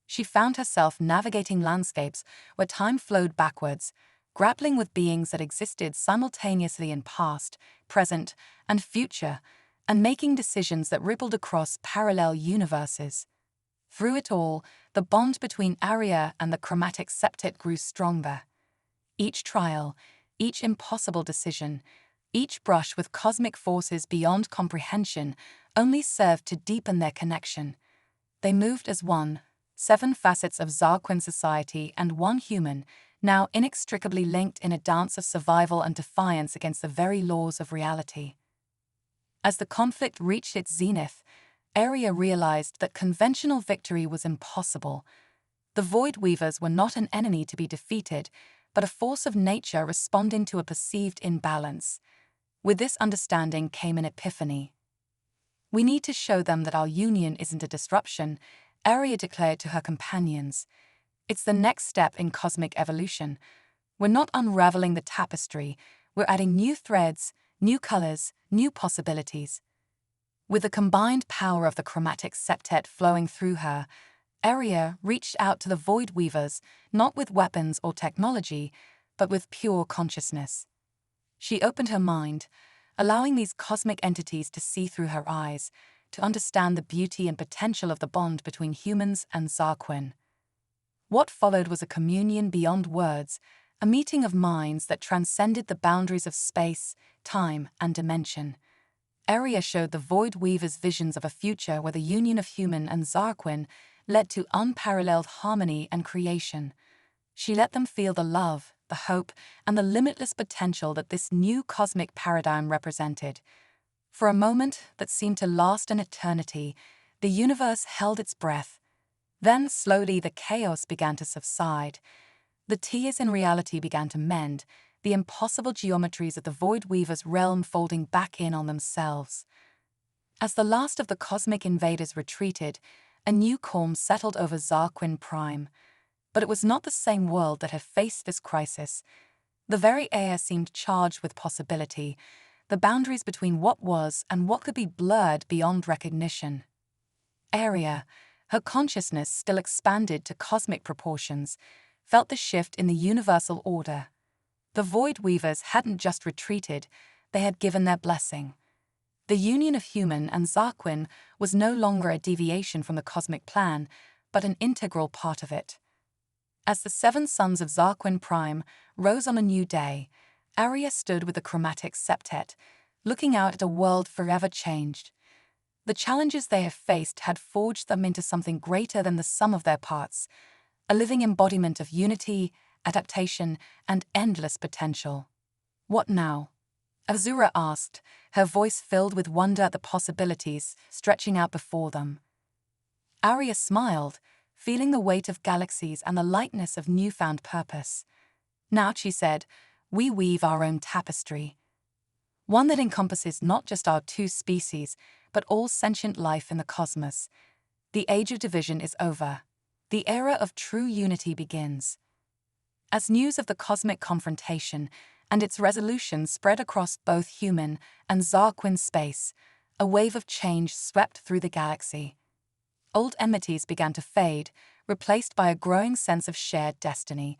She found herself navigating landscapes where time flowed backwards, grappling with beings that existed simultaneously in past, present, and future, and making decisions that rippled across parallel universes. Through it all, the bond between Aria and the chromatic septet grew stronger. Each trial, each impossible decision, each brush with cosmic forces beyond comprehension only served to deepen their connection. They moved as one, 7 facets of Zarquin society and one human, now inextricably linked in a dance of survival and defiance against the very laws of reality. As the conflict reached its zenith, Aria realized that conventional victory was impossible. The Void Weavers were not an enemy to be defeated, but a force of nature responding to a perceived imbalance. With this understanding came an epiphany. "We need to show them that our union isn't a disruption," Aria declared to her companions. "It's the next step in cosmic evolution. We're not unraveling the tapestry, we're adding new threads, new colors, new possibilities." With the combined power of the chromatic septet flowing through her, Aria reached out to the Void Weavers not with weapons or technology, but with pure consciousness. She opened her mind, allowing these cosmic entities to see through her eyes, to understand the beauty and potential of the bond between humans and Zarquin. What followed was a communion beyond words, a meeting of minds that transcended the boundaries of space, time, and dimension. Aria showed the Void Weavers visions of a future where the union of human and Zarquin led to unparalleled harmony and creation. She let them feel the love, the hope, and the limitless potential that this new cosmic paradigm represented. For a moment that seemed to last an eternity, the universe held its breath. Then slowly the chaos began to subside. The tears in reality began to mend, the impossible geometries of the Void Weaver's realm folding back in on themselves. As the last of the cosmic invaders retreated, a new calm settled over Zarquin Prime. But it was not the same world that had faced this crisis. The very air seemed charged with possibility, the boundaries between what was and what could be blurred beyond recognition. Aria, her consciousness still expanded to cosmic proportions, felt the shift in the universal order. The Void Weavers hadn't just retreated, they had given their blessing. The union of human and Zarquin was no longer a deviation from the cosmic plan, but an integral part of it. As the 7 sons of Zarquin Prime rose on a new day, Aria stood with the chromatic septet, looking out at a world forever changed. The challenges they have faced had forged them into something greater than the sum of their parts, a living embodiment of unity, adaptation, and endless potential. "What now?" Azura asked, her voice filled with wonder at the possibilities stretching out before them. Aria smiled, feeling the weight of galaxies and the lightness of newfound purpose. "Now," she said, "we weave our own tapestry. One that encompasses not just our 2 species, but all sentient life in the cosmos. The age of division is over. The era of true unity begins." As news of the cosmic confrontation and its resolution spread across both human and Zarquin space, a wave of change swept through the galaxy. Old enmities began to fade, replaced by a growing sense of shared destiny.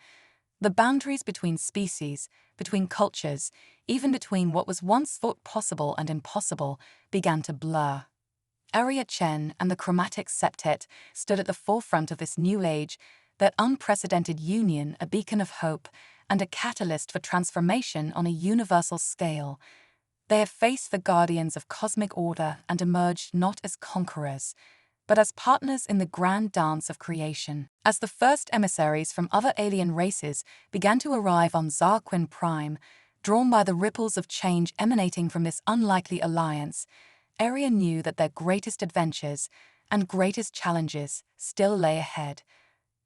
The boundaries between species, between cultures, even between what was once thought possible and impossible, began to blur. Area Chen and the chromatic septet stood at the forefront of this new age, their unprecedented union a beacon of hope and a catalyst for transformation on a universal scale. They have faced the guardians of cosmic order and emerged not as conquerors, but as partners in the grand dance of creation. As the first emissaries from other alien races began to arrive on Zarin Prime, drawn by the ripples of change emanating from this unlikely alliance, Area knew that their greatest adventures and greatest challenges still lay ahead.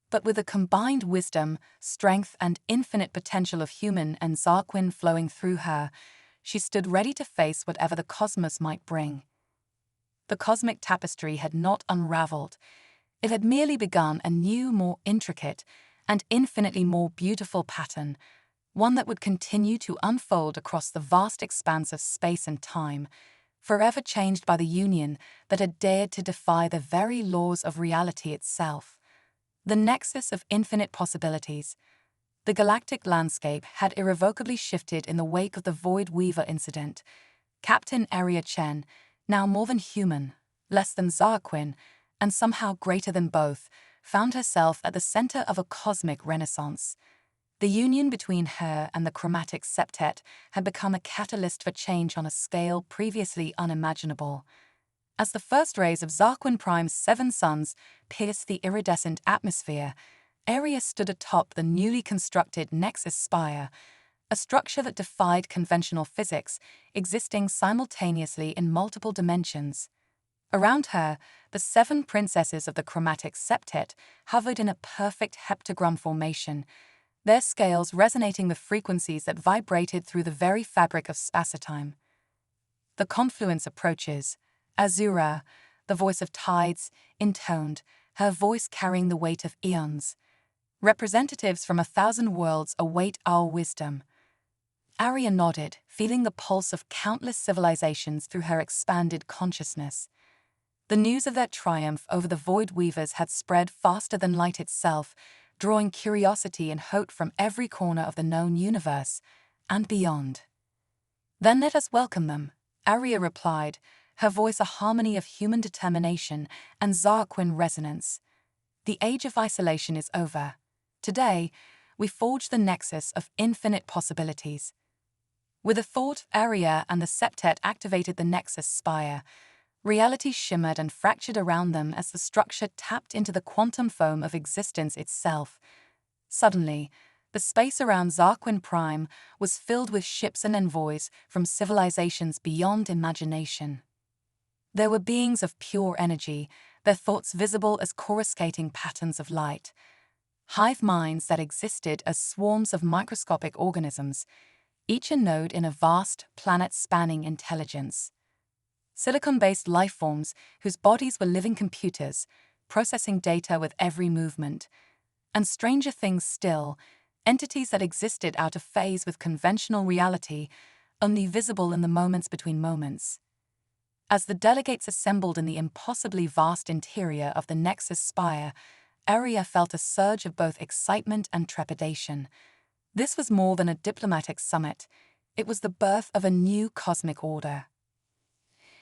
But with the combined wisdom, strength, and infinite potential of human and Zarin flowing through her, she stood ready to face whatever the cosmos might bring. The cosmic tapestry had not unraveled. It had merely begun a new, more intricate, and infinitely more beautiful pattern, one that would continue to unfold across the vast expanse of space and time, forever changed by the union that had dared to defy the very laws of reality itself. The nexus of infinite possibilities. The galactic landscape had irrevocably shifted in the wake of the Void Weaver incident. Captain Area Chen, now more than human, less than Zarin, and somehow greater than both, found herself at the center of a cosmic renaissance. The union between her and the chromatic septet had become a catalyst for change on a scale previously unimaginable. As the first rays of Zarin Prime's 7 suns pierced the iridescent atmosphere, Area stood atop the newly constructed Nexus spire, a structure that defied conventional physics, existing simultaneously in multiple dimensions. Around her, the 7 princesses of the chromatic septet hovered in a perfect heptagram formation, their scales resonating with frequencies that vibrated through the very fabric of space-time. The confluence approaches. Azura, the voice of tides, intoned, her voice carrying the weight of eons. Representatives from 1,000 worlds await our wisdom. Area nodded, feeling the pulse of countless civilizations through her expanded consciousness. The news of their triumph over the Void Weavers had spread faster than light itself, drawing curiosity and hope from every corner of the known universe and beyond. Then let us welcome them, Area replied, her voice a harmony of human determination and Zarin resonance. The age of isolation is over. Today, we forge the nexus of infinite possibilities. With a thought, Area and the septet activated the Nexus spire. Reality shimmered and fractured around them as the structure tapped into the quantum foam of existence itself. Suddenly, the space around Zarin Prime was filled with ships and envoys from civilizations beyond imagination. There were beings of pure energy, their thoughts visible as coruscating patterns of light. Hive minds that existed as swarms of microscopic organisms, each a node in a vast, planet-spanning intelligence. Silicon-based lifeforms whose bodies were living computers, processing data with every movement. And stranger things still, entities that existed out of phase with conventional reality, only visible in the moments between moments. As the delegates assembled in the impossibly vast interior of the Nexus spire, Area felt a surge of both excitement and trepidation. This was more than a diplomatic summit. It was the birth of a new cosmic order.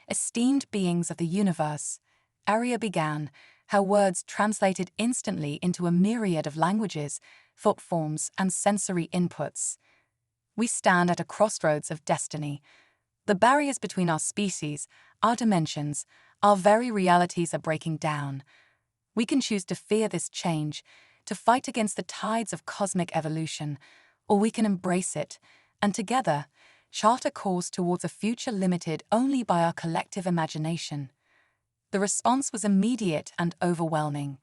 Esteemed beings of the universe, Area began, her words translated instantly into a myriad of languages, thought forms, and sensory inputs. We stand at a crossroads of destiny. The barriers between our species, our dimensions, our very realities are breaking down. We can choose to fear this change, to fight against the tides of cosmic evolution, or we can embrace it, and together, chart a course towards a future limited only by our collective imagination. The response was immediate and overwhelming.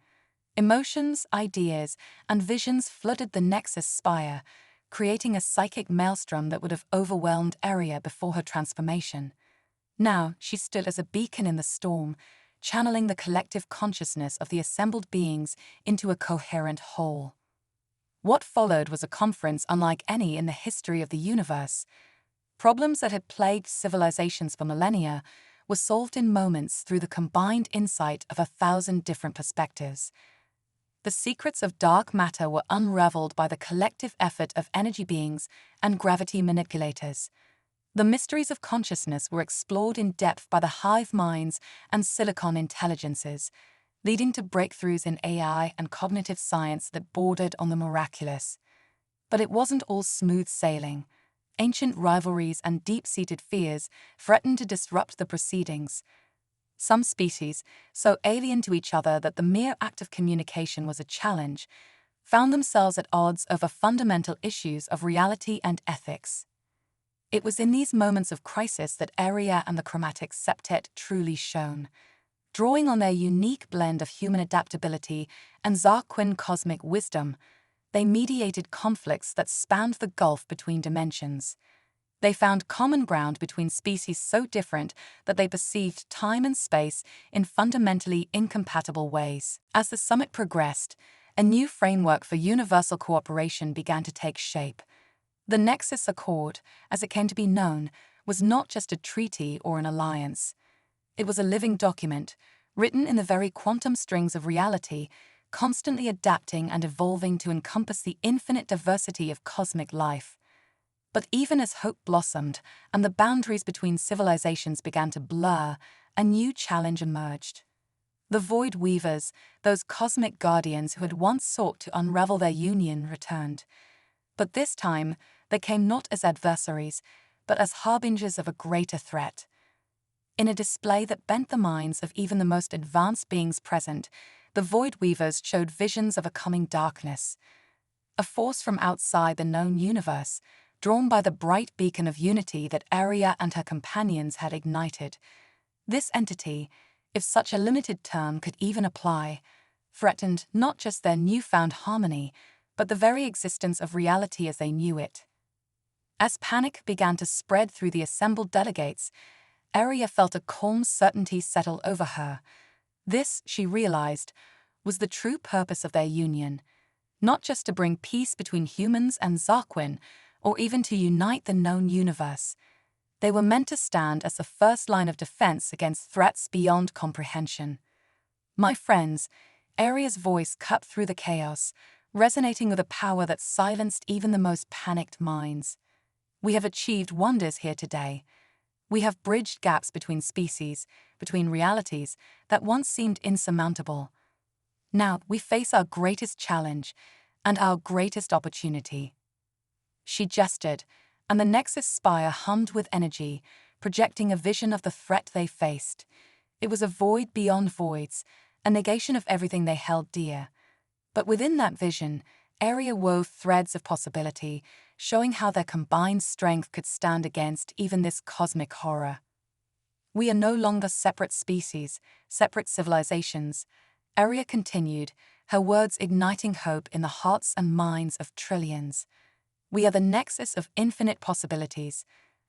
Emotions, ideas, and visions flooded the Nexus spire, creating a psychic maelstrom that would have overwhelmed Area before her transformation. Now she stood as a beacon in the storm, channeling the collective consciousness of the assembled beings into a coherent whole. What followed was a conference unlike any in the history of the universe. Problems that had plagued civilizations for millennia were solved in moments through the combined insight of 1,000 different perspectives. The secrets of dark matter were unraveled by the collective effort of energy beings and gravity manipulators. The mysteries of consciousness were explored in depth by the hive minds and silicon intelligences, leading to breakthroughs in AI and cognitive science that bordered on the miraculous. But it wasn't all smooth sailing. Ancient rivalries and deep-seated fears threatened to disrupt the proceedings. Some species, so alien to each other that the mere act of communication was a challenge, found themselves at odds over fundamental issues of reality and ethics. It was in these moments of crisis that Area and the chromatic septet truly shone. Drawing on their unique blend of human adaptability and Zarin cosmic wisdom, they mediated conflicts that spanned the gulf between dimensions. They found common ground between species so different that they perceived time and space in fundamentally incompatible ways. As the summit progressed, a new framework for universal cooperation began to take shape. The Nexus Accord, as it came to be known, was not just a treaty or an alliance. It was a living document, written in the very quantum strings of reality, constantly adapting and evolving to encompass the infinite diversity of cosmic life. But even as hope blossomed and the boundaries between civilizations began to blur, a new challenge emerged. The Void Weavers, those cosmic guardians who had once sought to unravel their union, returned. But this time, they came not as adversaries, but as harbingers of a greater threat. In a display that bent the minds of even the most advanced beings present, the Void Weavers showed visions of a coming darkness, a force from outside the known universe, drawn by the bright beacon of unity that Area and her companions had ignited. This entity, if such a limited term could even apply, threatened not just their newfound harmony, but the very existence of reality as they knew it. As panic began to spread through the assembled delegates, Area felt a calm certainty settle over her. This, she realized, was the true purpose of their union, not just to bring peace between humans and Zarin, or even to unite the known universe. They were meant to stand as the first line of defense against threats beyond comprehension. My friends, Area's voice cut through the chaos, resonating with a power that silenced even the most panicked minds. We have achieved wonders here today. We have bridged gaps between species, between realities that once seemed insurmountable. Now we face our greatest challenge and our greatest opportunity. She gestured, and the Nexus spire hummed with energy, projecting a vision of the threat they faced. It was a void beyond voids, a negation of everything they held dear. But within that vision, Area wove threads of possibility, showing how their combined strength could stand against even this cosmic horror. We are no longer separate species, separate civilizations, Area continued, her words igniting hope in the hearts and minds of trillions. We are the nexus of infinite possibilities,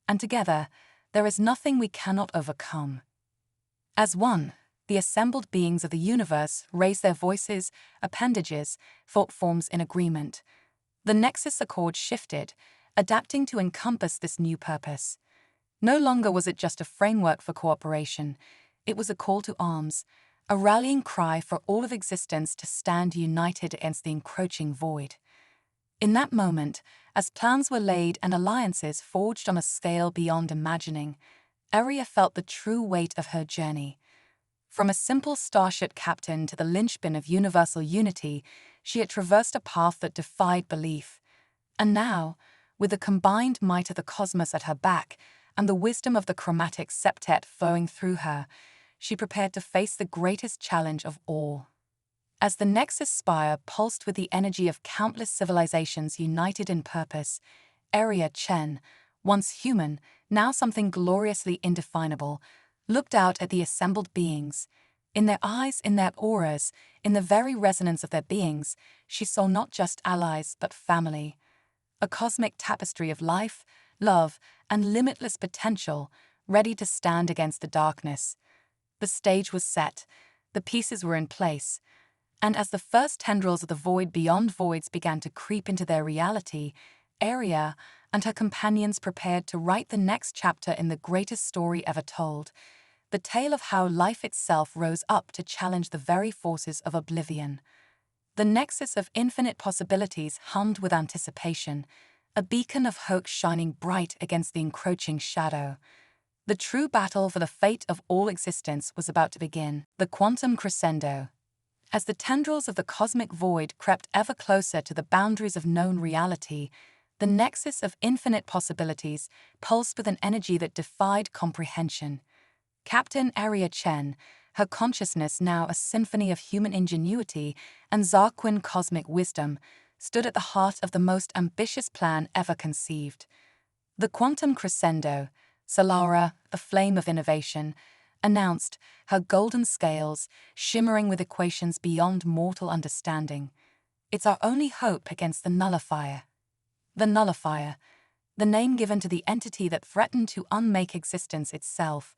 and together, there is nothing we cannot overcome. As one, the assembled beings of the universe raised their voices, appendages, thought forms in agreement. The Nexus Accord shifted, adapting to encompass this new purpose. No longer was it just a framework for cooperation, it was a call to arms, a rallying cry for all of existence to stand united against the encroaching void. In that moment, as plans were laid and alliances forged on a scale beyond imagining, Area felt the true weight of her journey. From a simple starship captain to the linchpin of universal unity, she had traversed a path that defied belief. And now, with the combined might of the cosmos at her back and the wisdom of the chromatic septet flowing through her, she prepared to face the greatest challenge of all. As the Nexus spire pulsed with the energy of countless civilizations united in purpose, Area Chen, once human, now something gloriously indefinable, looked out at the assembled beings. In their eyes, in their auras, in the very resonance of their beings, she saw not just allies but family. A cosmic tapestry of life, love, and limitless potential, ready to stand against the darkness. The stage was set, the pieces were in place, and as the first tendrils of the void beyond voids began to creep into their reality, Area and her companions prepared to write the next chapter in the greatest story ever told, the tale of how life itself rose up to challenge the very forces of oblivion. The nexus of infinite possibilities hummed with anticipation, a beacon of hope shining bright against the encroaching shadow. The true battle for the fate of all existence was about to begin. The quantum crescendo. As the tendrils of the cosmic void crept ever closer to the boundaries of known reality, the nexus of infinite possibilities pulsed with an energy that defied comprehension. Captain Area Chen, her consciousness now a symphony of human ingenuity and Zarquin cosmic wisdom, stood at the heart of the most ambitious plan ever conceived. The quantum crescendo, Solara, the flame of innovation, announced, her golden scales shimmering with equations beyond mortal understanding. It's our only hope against the nullifier. The nullifier, the name given to the entity that threatened to unmake existence itself,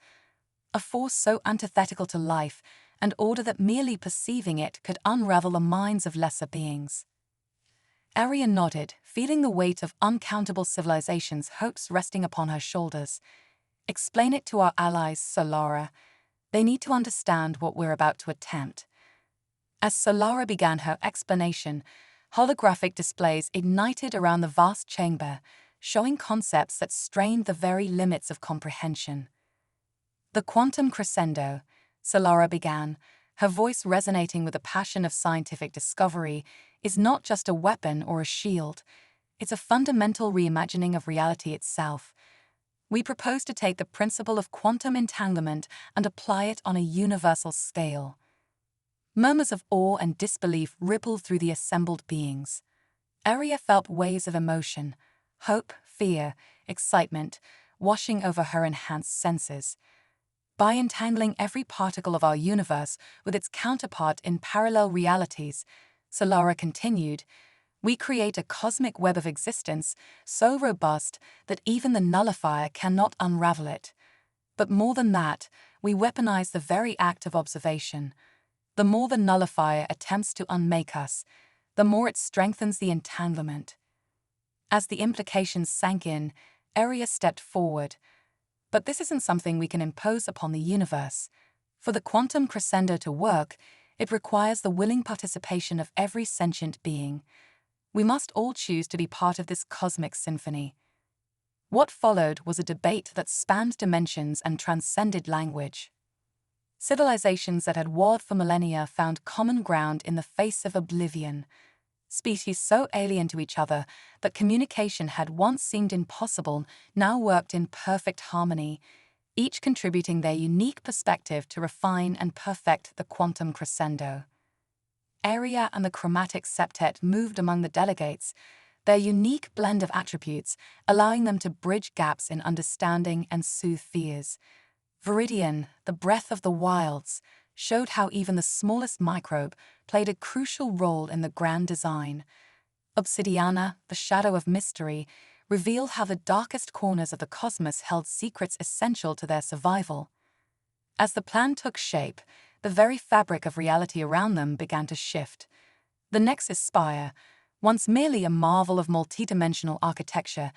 a force so antithetical to life and order that merely perceiving it could unravel the minds of lesser beings. Arya nodded, feeling the weight of uncountable civilizations' hopes resting upon her shoulders. Explain it to our allies, Solara. They need to understand what we're about to attempt. As Solara began her explanation, holographic displays ignited around the vast chamber, showing concepts that strained the very limits of comprehension. The quantum crescendo, Solara began, her voice resonating with the passion of scientific discovery, is not just a weapon or a shield. It's a fundamental reimagining of reality itself. We propose to take the principle of quantum entanglement and apply it on a universal scale. Murmurs of awe and disbelief rippled through the assembled beings. Arya felt waves of emotion, hope, fear, excitement, washing over her enhanced senses. By entangling every particle of our universe with its counterpart in parallel realities, Solara continued, we create a cosmic web of existence so robust that even the nullifier cannot unravel it. But more than that, we weaponize the very act of observation. The more the nullifier attempts to unmake us, the more it strengthens the entanglement. As the implications sank in, Arya stepped forward. But this isn't something we can impose upon the universe. For the quantum crescendo to work, it requires the willing participation of every sentient being. We must all choose to be part of this cosmic symphony. What followed was a debate that spanned dimensions and transcended language. Civilizations that had warred for millennia found common ground in the face of oblivion. Species so alien to each other that communication had once seemed impossible now worked in perfect harmony, each contributing their unique perspective to refine and perfect the quantum crescendo. Arya and the chromatic septet moved among the delegates, their unique blend of attributes allowing them to bridge gaps in understanding and soothe fears. Viridian, the breath of the wilds, showed how even the smallest microbe played a crucial role in the grand design. Obsidiana, the shadow of mystery, revealed how the darkest corners of the cosmos held secrets essential to their survival. As the plan took shape, the very fabric of reality around them began to shift. The Nexus spire, once merely a marvel of multidimensional architecture,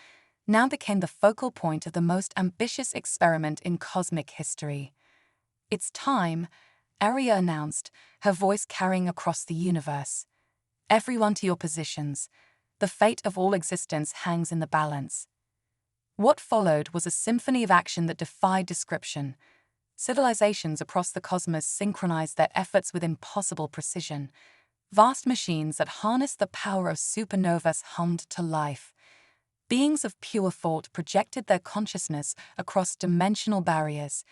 now became the focal point of the most ambitious experiment in cosmic history. It's time, Arya announced, her voice carrying across the universe. Everyone to your positions. The fate of all existence hangs in the balance. What followed was a symphony of action that defied description. Civilizations across the cosmos synchronized their efforts with impossible precision. Vast machines that harnessed the power of supernovas hummed to life. Beings of pure thought projected their consciousness across dimensional barriers.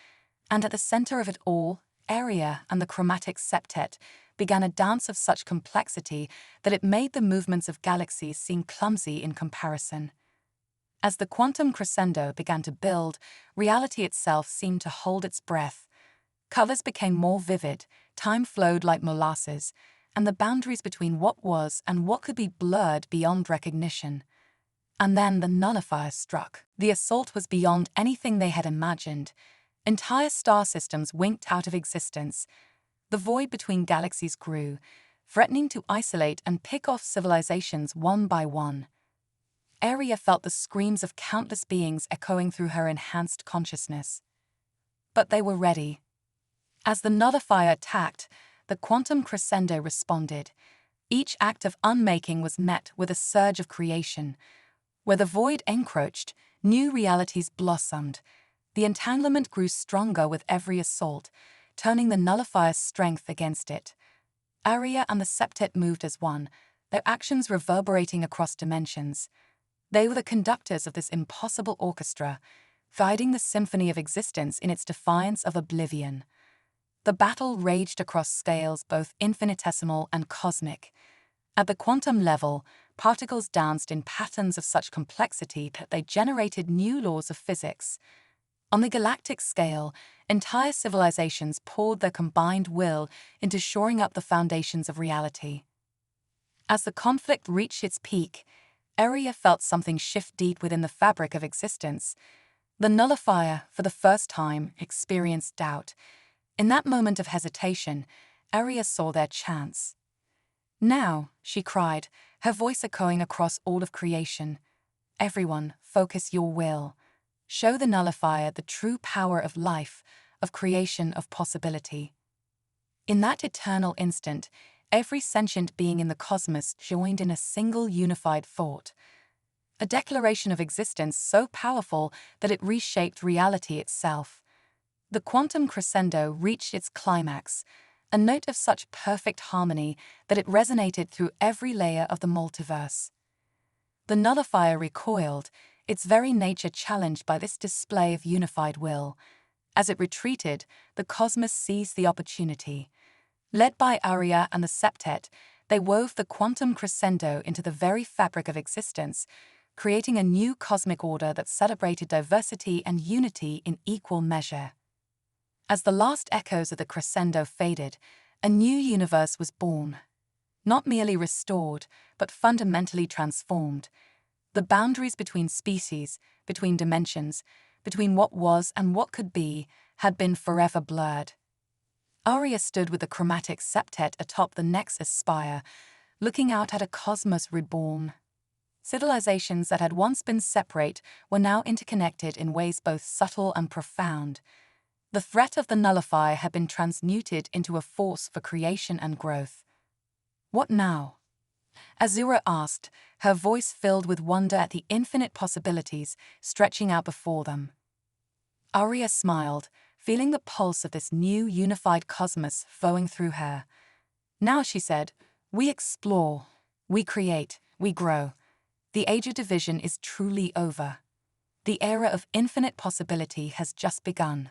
And at the center of it all, Arya and the chromatic septet began a dance of such complexity that it made the movements of galaxies seem clumsy in comparison. As the quantum crescendo began to build, reality itself seemed to hold its breath. Colors became more vivid, time flowed like molasses, and the boundaries between what was and what could be blurred beyond recognition. And then the nullifier struck. The assault was beyond anything they had imagined. Entire star systems winked out of existence. The void between galaxies grew, threatening to isolate and pick off civilizations one by one. Arya felt the screams of countless beings echoing through her enhanced consciousness. But they were ready. As the nullifier attacked, the quantum crescendo responded. Each act of unmaking was met with a surge of creation. Where the void encroached, new realities blossomed. The entanglement grew stronger with every assault, turning the nullifier's strength against it. Aria and the septet moved as one, their actions reverberating across dimensions. They were the conductors of this impossible orchestra, guiding the symphony of existence in its defiance of oblivion. The battle raged across scales both infinitesimal and cosmic. At the quantum level, particles danced in patterns of such complexity that they generated new laws of physics. On the galactic scale, entire civilizations poured their combined will into shoring up the foundations of reality. As the conflict reached its peak, Aria felt something shift deep within the fabric of existence. The nullifier, for the first time, experienced doubt. In that moment of hesitation, Aria saw their chance. "Now," she cried, her voice echoing across all of creation. "Everyone, focus your will. Show the nullifier the true power of life, of creation, of possibility." In that eternal instant, every sentient being in the cosmos joined in a single unified thought. A declaration of existence so powerful that it reshaped reality itself. The quantum crescendo reached its climax, a note of such perfect harmony that it resonated through every layer of the multiverse. The nullifier recoiled, its very nature challenged by this display of unified will. As it retreated, the cosmos seized the opportunity. Led by Aria and the septet, they wove the quantum crescendo into the very fabric of existence, creating a new cosmic order that celebrated diversity and unity in equal measure. As the last echoes of the crescendo faded, a new universe was born. Not merely restored, but fundamentally transformed. The boundaries between species, between dimensions, between what was and what could be, had been forever blurred. Aria stood with the chromatic septet atop the nexus spire, looking out at a cosmos reborn. Civilizations that had once been separate were now interconnected in ways both subtle and profound. The threat of the nullifier had been transmuted into a force for creation and growth. "What now?" Azura asked, her voice filled with wonder at the infinite possibilities stretching out before them. Aria smiled, feeling the pulse of this new unified cosmos flowing through her. "Now," she said, "we explore, we create, we grow. The age of division is truly over. The era of infinite possibility has just begun."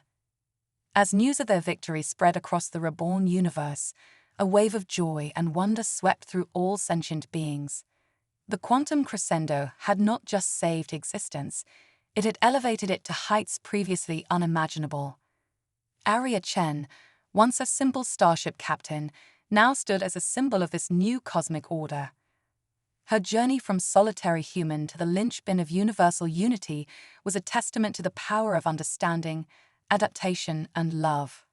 As news of their victory spread across the reborn universe, a wave of joy and wonder swept through all sentient beings. The quantum crescendo had not just saved existence, it had elevated it to heights previously unimaginable. Aria Chen, once a simple starship captain, now stood as a symbol of this new cosmic order. Her journey from solitary human to the linchpin of universal unity was a testament to the power of understanding, adaptation, and love.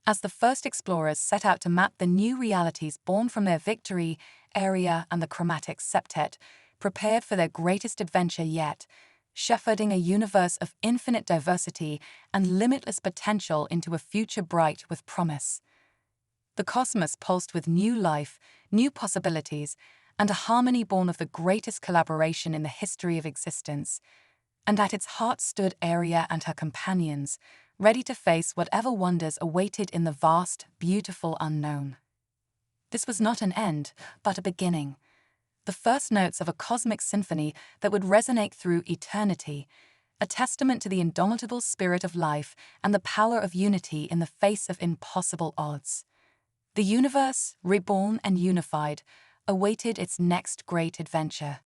As the first explorers set out to map the new realities born from their victory, Aria and the chromatic septet prepared for their greatest adventure yet, shepherding a universe of infinite diversity and limitless potential into a future bright with promise. The cosmos pulsed with new life, new possibilities, and a harmony born of the greatest collaboration in the history of existence. And at its heart stood Aria and her companions, ready to face whatever wonders awaited in the vast, beautiful unknown. This was not an end, but a beginning. The first notes of a cosmic symphony that would resonate through eternity, a testament to the indomitable spirit of life and the power of unity in the face of impossible odds. The universe, reborn and unified, awaited its next great adventure.